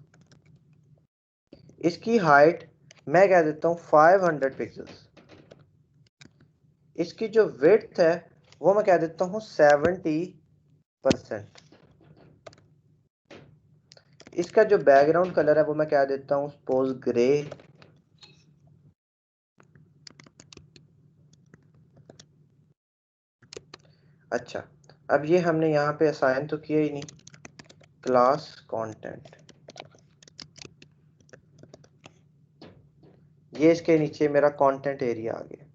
इसकी हाइट मैं कह देता हूं 500 पिक्सल्स। इसकी जो विड्थ है वो मैं कह देता हूं 70%। इसका जो बैकग्राउंड कलर है वो मैं कह देता हूं सपोज ग्रे। अच्छा, अब ये हमने यहाँ पे असाइन तो किया ही नहीं, क्लास कंटेंट, ये इसके नीचे मेरा कंटेंट एरिया आ गया।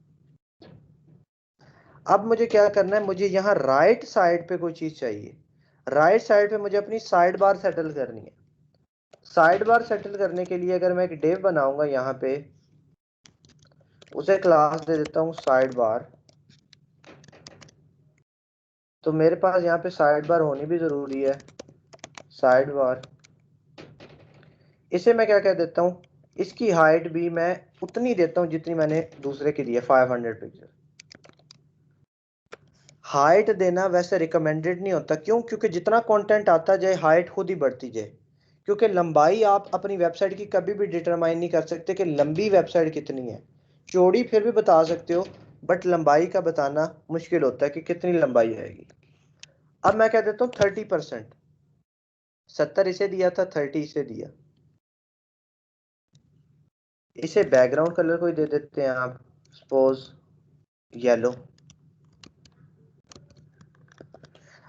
अब मुझे क्या करना है, मुझे यहाँ राइट साइड पे कोई चीज चाहिए। राइट साइड पे मुझे अपनी साइड बार सेटल करनी है। साइड बार सेटल करने के लिए अगर मैं एक डिव बनाऊंगा यहाँ पे, उसे क्लास दे देता हूँ साइड बार, तो मेरे पास यहाँ पे साइड बार होनी भी जरूरी है। साइड बार, इसे मैं क्या कह देता हूँ, इसकी हाइट भी मैं उतनी देता हूँ जितनी मैंने दूसरे की दी है, 500 पिक्सल। हाइट देना वैसे रिकमेंडेड नहीं होता, क्यों? क्योंकि जितना कंटेंट आता जाए हाइट खुद ही बढ़ती जाए। क्योंकि लंबाई आप अपनी वेबसाइट की कभी भी डिटरमाइन नहीं कर सकते कि लंबी वेबसाइट कितनी है। चौड़ी फिर भी बता सकते हो, बट लंबाई का बताना मुश्किल होता है कि कितनी लंबाई आएगी। अब मैं कह देता हूँ 30%। 70 इसे दिया था, 30 इसे दिया। इसे बैकग्राउंड कलर को ही दे देते हैं आप, सपोज येलो।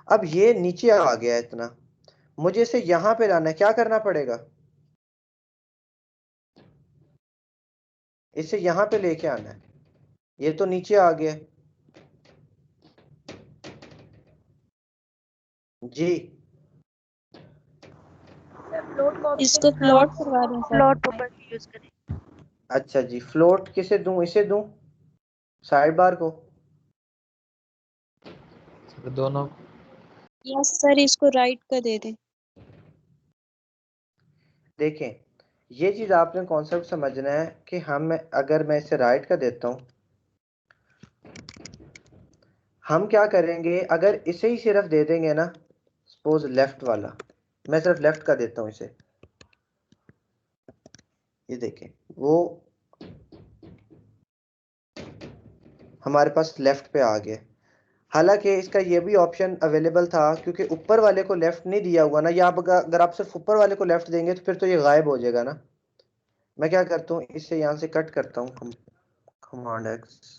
अब ये नीचे आ गया इतना, मुझे इसे यहां पे लाना है, क्या करना पड़ेगा, इसे यहां पे लेके आना है। ये तो नीचे आ गया जी। इसको फ्लोट करवा दें सर। फ्लोट प्रॉपर्टी यूज करें। अच्छा जी, फ्लोट किसे दूं, इसे दूं साइड बार को? दोनों। यस सर, इसको राइट का दे दें। देखें, ये चीज आपने कॉन्सेप्ट समझना है कि अगर मैं इसे राइट का देता हूं, हम क्या करेंगे, अगर इसे ही सिर्फ दे देंगे ना, सपोज लेफ्ट वाला, मैं सिर्फ लेफ्ट का देता हूं इसे, ये देखें वो हमारे पास लेफ्ट पे आ गया। हालांकि इसका ये भी ऑप्शन अवेलेबल था, क्योंकि ऊपर वाले को लेफ्ट नहीं दिया हुआ ना, या आप अगर आप सिर्फ ऊपर वाले को लेफ्ट देंगे तो फिर तो ये गायब हो जाएगा ना। मैं क्या करता हूँ, इससे यहाँ से कट करता हूँ, कमांड एक्स।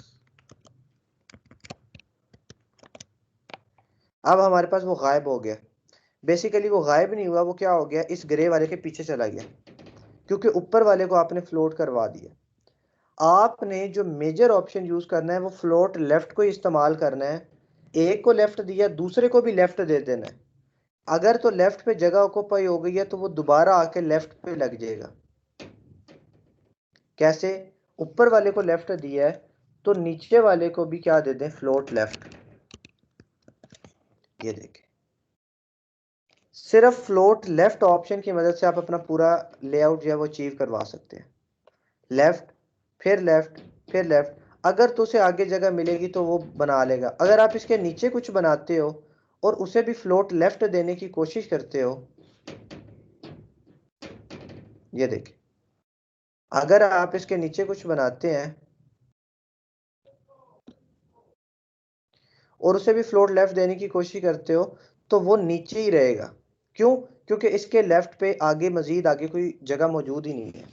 अब हमारे पास वो गायब हो गया। बेसिकली वो गायब नहीं हुआ, वो क्या हो गया, इस ग्रे वाले के पीछे चला गया, क्योंकि ऊपर वाले को आपने फ्लोट करवा दिया। आपने जो मेजर ऑप्शन यूज करना है वो फ्लोट लेफ्ट को इस्तेमाल करना है। एक को लेफ्ट दिया, दूसरे को भी लेफ्ट दे देना है। अगर तो लेफ्ट पे जगह ऑक्यूपाई हो गई है तो वो दोबारा आके लेफ्ट पे लग जाएगा। कैसे? ऊपर वाले को लेफ्ट दिया है तो नीचे वाले को भी क्या दे दें, फ्लोट लेफ्ट। ये देखें, सिर्फ फ्लोट लेफ्ट ऑप्शन की मदद से आप अपना पूरा लेआउट जो है वो अचीव करवा सकते हैं। लेफ्ट, फिर लेफ्ट, फिर लेफ्ट। अगर तो उसे आगे जगह मिलेगी तो वो बना लेगा। अगर आप इसके नीचे कुछ बनाते हो और उसे भी फ्लोट लेफ्ट देने की कोशिश करते हो, ये देखिए, अगर आप इसके नीचे कुछ बनाते हैं और उसे भी फ्लोट लेफ्ट देने की कोशिश करते हो तो वो नीचे ही रहेगा। क्यों? क्योंकि इसके लेफ्ट पे आगे मजीद आगे कोई जगह मौजूद ही नहीं है।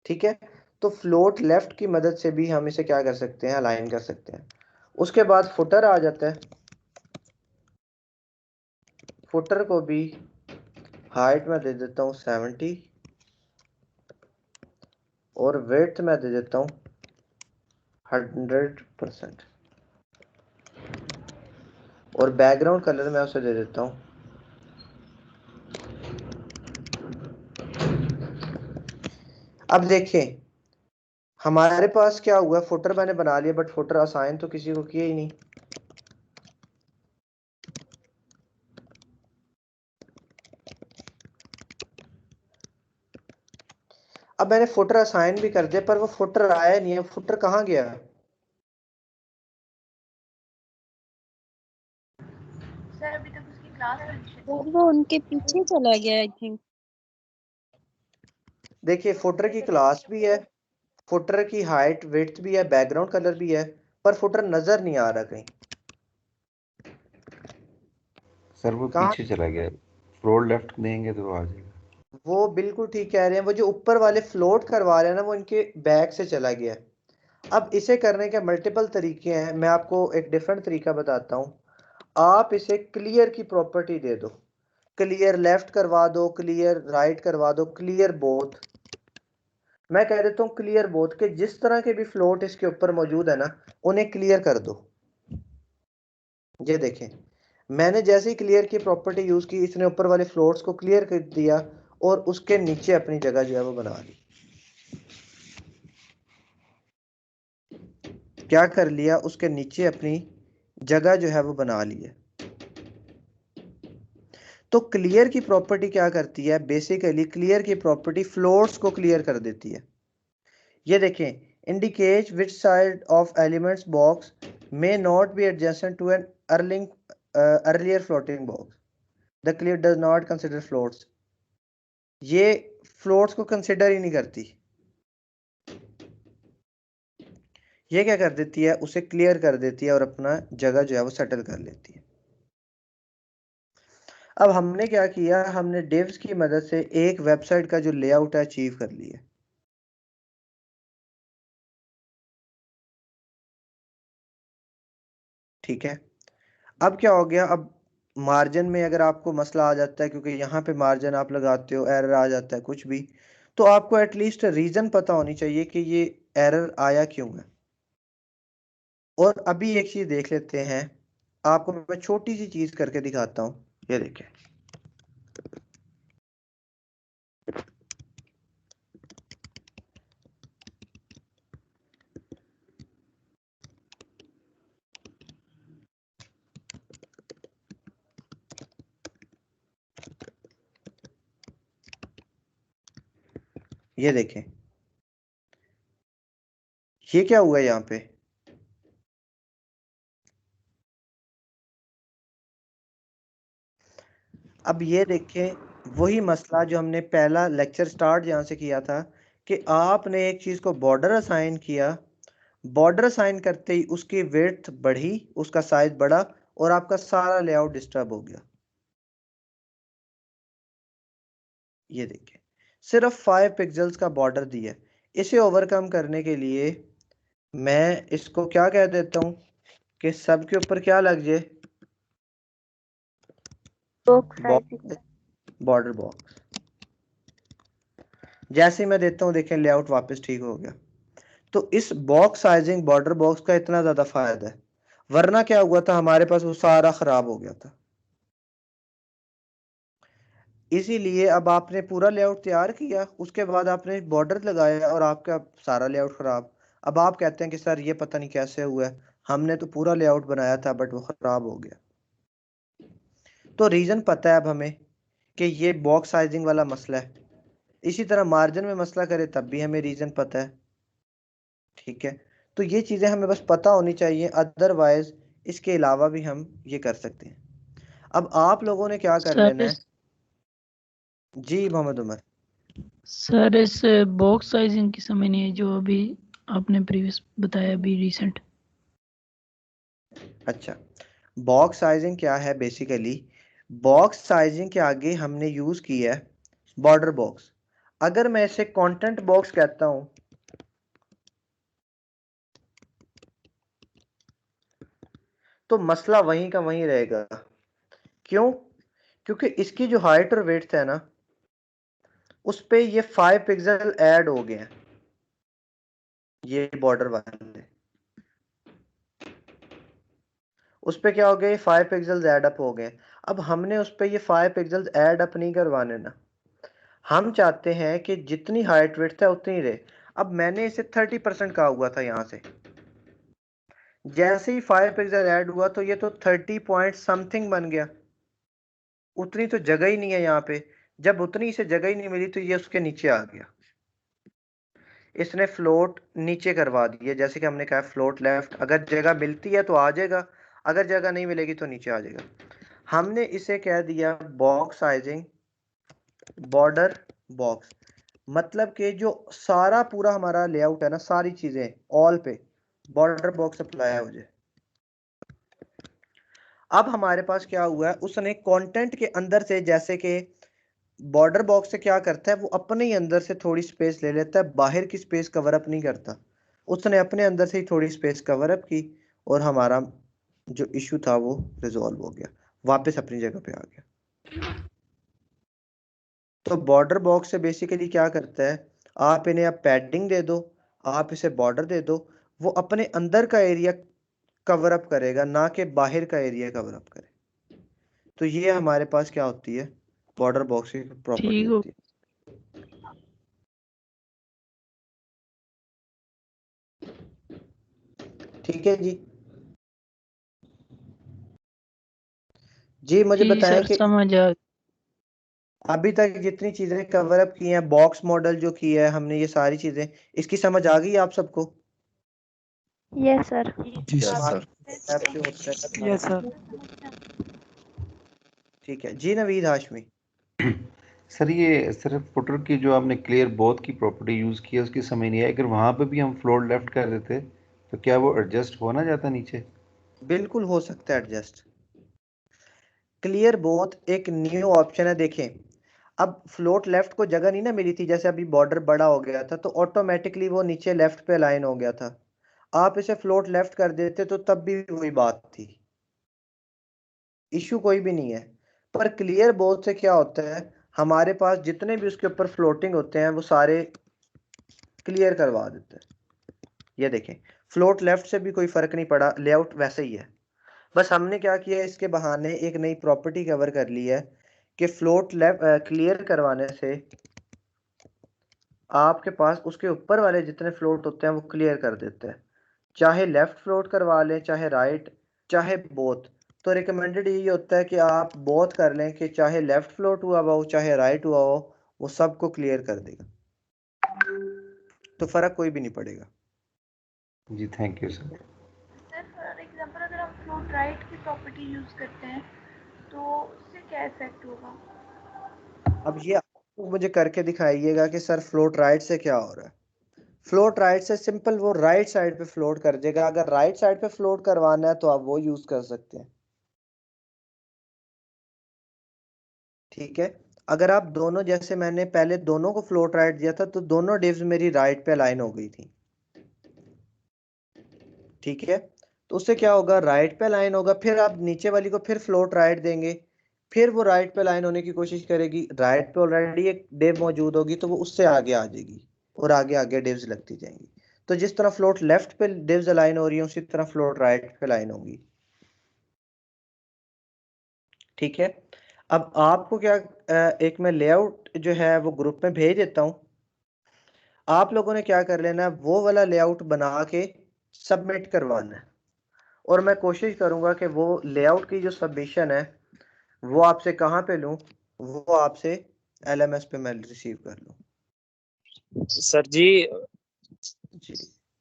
ठीक है, तो फ्लोट लेफ्ट की मदद से भी हम इसे क्या कर सकते हैं, अलाइन कर सकते हैं। उसके बाद फुटर आ जाता है। फुटर को भी हाइट में दे देता हूँ 70 और वेट में दे देता हूँ 100% और बैकग्राउंड कलर में उसे दे देता हूँ अब देखें हमारे पास क्या हुआ, फुटर मैंने बना लिया बट फुटर असाइन तो किसी को किया ही नहीं। अब मैंने फुटर असाइन भी कर दिया पर वो फुटर आया नहीं है। फुटर कहाँ गया? सर अभी तक उसकी क्लास मेंशन वो उनके पीछे चला गया आई थिंक। देखिए फुटर की क्लास भी है, फुटर की हाइट विड्थ भी है, बैकग्राउंड कलर भी है, पर फुटर नजर नहीं आ रहा कहीं। सर वो कहाँ? पीछे चला गया, फ्लोर लेफ्ट देंगे तो वो आ जाएगा। वो बिल्कुल ठीक कह रहे हैं, वो जो ऊपर वाले फ्लोट करवा रहे हैं ना वो इनके बैक से चला गया। अब इसे करने के मल्टीपल तरीके हैं, मैं आपको एक डिफरेंट तरीका बताता हूँ। आप इसे क्लियर की प्रॉपर्टी दे दो, क्लियर लेफ्ट करवा दो, क्लियर राइट करवा दो, क्लियर बोथ। मैं कह देता हूँ क्लियर बोथ के जिस तरह के भी फ्लोट इसके ऊपर मौजूद है ना उन्हें क्लियर कर दो। ये देखें, मैंने जैसे ही क्लियर की प्रॉपर्टी यूज की इसने ऊपर वाले फ्लोट्स को क्लियर कर दिया और उसके नीचे अपनी जगह जो है वो बना ली। क्या कर लिया, उसके नीचे अपनी जगह जो है वो बना ली है। तो क्लियर की प्रॉपर्टी क्या करती है, बेसिकली क्लियर की प्रॉपर्टी फ्लोट्स को क्लियर कर देती है। ये देखें, indicate which side of elements box may not be adjacent to an earlier floating box, the clear does not consider floats. ये फ्लोट्स को कंसिडर ही नहीं करती। ये क्या कर देती है, उसे क्लियर कर देती है और अपना जगह जो है वो सेटल कर लेती है। अब हमने क्या किया, हमने डिव्स की मदद से एक वेबसाइट का जो लेआउट है अचीव कर लिया। ठीक है, अब क्या हो गया, अब मार्जिन में अगर आपको मसला आ जाता है, क्योंकि यहाँ पे मार्जिन आप लगाते हो एरर आ जाता है कुछ भी, तो आपको एटलीस्ट रीजन पता होनी चाहिए कि ये एरर आया क्यों है। और अभी एक चीज देख लेते हैं, आपको मैं छोटी सी चीज करके दिखाता हूँ। ये देखें, ये देखें, ये क्या हुआ यहाँ पे, अब ये देखें वही मसला जो हमने पहला लेक्चर स्टार्ट जहाँ से किया था, कि आपने एक चीज को बॉर्डर असाइन किया बॉर्डर साइन करते ही उसकी विड्थ बढ़ी, उसका साइज बढ़ा और आपका सारा लेआउट डिस्टर्ब हो गया। ये देखिए सिर्फ 5 पिक्सल्स का बॉर्डर दिया है। इसे ओवरकम करने के लिए मैं इसको क्या कह देता हूं कि सब के ऊपर क्या लग जाए, बॉर्डर बॉक्स। जैसे मैं देता हूं देखें लेआउट वापस ठीक हो गया। तो इस बॉक्स साइजिंग बॉर्डर बॉक्स का इतना ज्यादा फायदा है, वरना क्या हुआ था हमारे पास वो सारा खराब हो गया था। इसीलिए अब आपने पूरा लेआउट तैयार किया, उसके बाद आपने बॉर्डर लगाया और आपका सारा लेआउट खराब। अब आप कहते हैं कि सर ये पता नहीं कैसे हुआ है, हमने तो पूरा लेआउट बनाया था बट वो खराब हो गया। तो रीजन पता है अब हमें कि ये बॉक्स साइजिंग वाला मसला है। इसी तरह मार्जिन में मसला करे तब भी हमें रीजन पता है। ठीक है, तो ये चीजें हमें बस पता होनी चाहिए, अदरवाइज इसके अलावा भी हम ये कर सकते हैं। अब आप लोगों ने क्या कर लेना है। जी मोहम्मद उमर। सर इस बॉक्स साइजिंग की समझ नहीं है जो अभी आपने प्रीवियस बताया अभी रिसेंट। अच्छा, बॉक्स साइजिंग क्या है बेसिकली, बॉक्स साइजिंग के आगे हमने यूज किया है बॉर्डर बॉक्स। अगर मैं इसे कंटेंट बॉक्स कहता हूं तो मसला वहीं का वहीं रहेगा। क्यों? क्योंकि इसकी जो हाइट और वेट है ना उस पे ये 5 पिक्सल ऐड हो गए हैं, ये बॉर्डर वाले उस पे क्या हो गया, 5 पिक्सल्स ऐड अप हो गए। अब हमने उस पे ये 5 पिक्सल्स ऐड अप नहीं करवाने ना, हम चाहते हैं कि जितनी हाइट विड्थ है उतनी रहे। अब मैंने इसे 30% कहा हुआ था, यहां से जैसे ही 5 पिक्सल ऐड हुआ तो ये तो 30 पॉइंट समथिंग बन गया। उतनी तो जगह ही नहीं है यहाँ पे, जब उतनी इसे जगह ही नहीं मिली तो ये उसके नीचे आ गया। इसने फ्लोट नीचे करवा दिया, जैसे कि हमने कहा फ्लोट लेफ्ट, अगर जगह मिलती है तो आ जाएगा, अगर जगह नहीं मिलेगी तो नीचे आ जाएगा। हमने इसे कह दिया बॉक्स साइजिंग बॉर्डर बॉक्स, मतलब कि जो सारा पूरा हमारा लेआउट है ना, सारी चीजें ऑल पे बॉर्डर बॉक्स अप्लाई हो जाए। अब हमारे पास क्या हुआ है, उसने कंटेंट के अंदर से, जैसे कि बॉर्डर बॉक्स से क्या करता है वो अपने ही अंदर से थोड़ी स्पेस ले लेता है, बाहर की स्पेस कवर अप नहीं करता। उसने अपने अंदर से ही थोड़ी स्पेस कवर अप की और हमारा जो इशू था वो रिजॉल्व हो गया, वापस अपनी जगह पे आ गया। तो बॉर्डर बॉक्स से बेसिकली क्या करता है, आप इन्हें अब पैडिंग दे दो, आप इसे बॉर्डर दे दो, वो अपने अंदर का एरिया कवर अप करेगा, ना कि बाहर का एरिया कवर अप करे। तो ये हमारे पास क्या होती है, बॉर्डर बॉक्स की प्रॉपर्टी ठीक हो। होती है। ठीक है जी। जी मुझे जी बताएं सर कि समझ आ। अभी तक जितनी चीजें कवर अप की हैं, बॉक्स मॉडल जो किया है हमने, ये सारी चीजें इसकी समझ आ गई आप सबको? Yes sir. जी सर। Yes sir. ठीक है जी, नवीद हाशमी। सर ये सिर्फ फुटर की जो आपने क्लियर बोथ की प्रॉपर्टी यूज की है उसकी समझ नहीं है, अगर वहां पे भी हम फ्लोर लेफ्ट कर देते तो क्या वो एडजस्ट हो ना जाता नीचे? बिल्कुल हो सकता है एडजस्ट। क्लियर बोथ एक न्यू ऑप्शन है, देखें अब फ्लोट लेफ्ट को जगह नहीं ना मिली थी, जैसे अभी बॉर्डर बड़ा हो गया था तो ऑटोमेटिकली वो नीचे लेफ्ट पे अलाइन हो गया था। आप इसे फ्लोट लेफ्ट कर देते तो तब भी वही बात थी, इशू कोई भी नहीं है। पर क्लियर बोथ से क्या होता है, हमारे पास जितने भी उसके ऊपर फ्लोटिंग होते हैं वो सारे क्लियर करवा देते हैं। ये देखें फ्लोट लेफ्ट से भी कोई फर्क नहीं पड़ा, लेआउट वैसे ही है। बस हमने क्या किया, इसके बहाने एक नई प्रॉपर्टी कवर कर ली है कि फ्लोट लेफ्ट क्लियर करवाने से आपके पास उसके ऊपर वाले जितने फ्लोट होते हैं वो क्लियर कर देते हैं, चाहे लेफ्ट फ्लोट करवा लें चाहे राइट चाहे बोथ। तो रिकमेंडेड यही होता है कि आप बोथ कर लें, कि चाहे लेफ्ट फ्लोट हुआ हो चाहे राइट हुआ हो वो सबको क्लियर कर देगा, तो फर्क कोई भी नहीं पड़ेगा। जी thank you sir. Sir for example अगर हम फ्लोट राइट की प्रॉपर्टी यूज़ करते हैं तो उससे क्या इफेक्ट होगा? अब ये आप मुझे करके दिखाइएगा कि सर फ्लोट राइट से क्या हो रहा है। फ्लोट राइट से सिंपल वो राइट साइड पे फ्लोट कर देगा। अगर राइट साइड पे फ्लोट करवाना है तो आप वो यूज कर सकते हैं, ठीक है। अगर आप दोनों, जैसे मैंने पहले दोनों को फ्लोट राइट दिया था तो दोनों डिव्स मेरी राइट पे अलाइन हो गई थी, ठीक है। तो उससे क्या होगा, राइट पे लाइन होगा, फिर आप नीचे वाली को फिर फ्लोट राइट देंगे, फिर वो राइट पे लाइन होने की कोशिश करेगी, राइट पे ऑलरेडी एक डिव मौजूद होगी तो वो उससे आगे आ जाएगी और आगे आगे डिव्स लगती जाएंगी। तो जिस तरह फ्लोट लेफ्ट पे डिव्स अलाइन हो रही है उसी तरह फ्लोट राइट पे लाइन होगी, ठीक है। अब आपको क्या, एक मैं लेआउट जो है वो ग्रुप में भेज देता हूँ, आप लोगों ने क्या कर लेना है, वो वाला लेआउट बना के सबमिट करवाना है, और मैं कोशिश करूंगा कि वो लेआउट की जो सबमिशन है वो आपसे कहाँ पे लूँ, वो आपसे LMS पे मैं रिसीव कर लूँ। सर जी जी।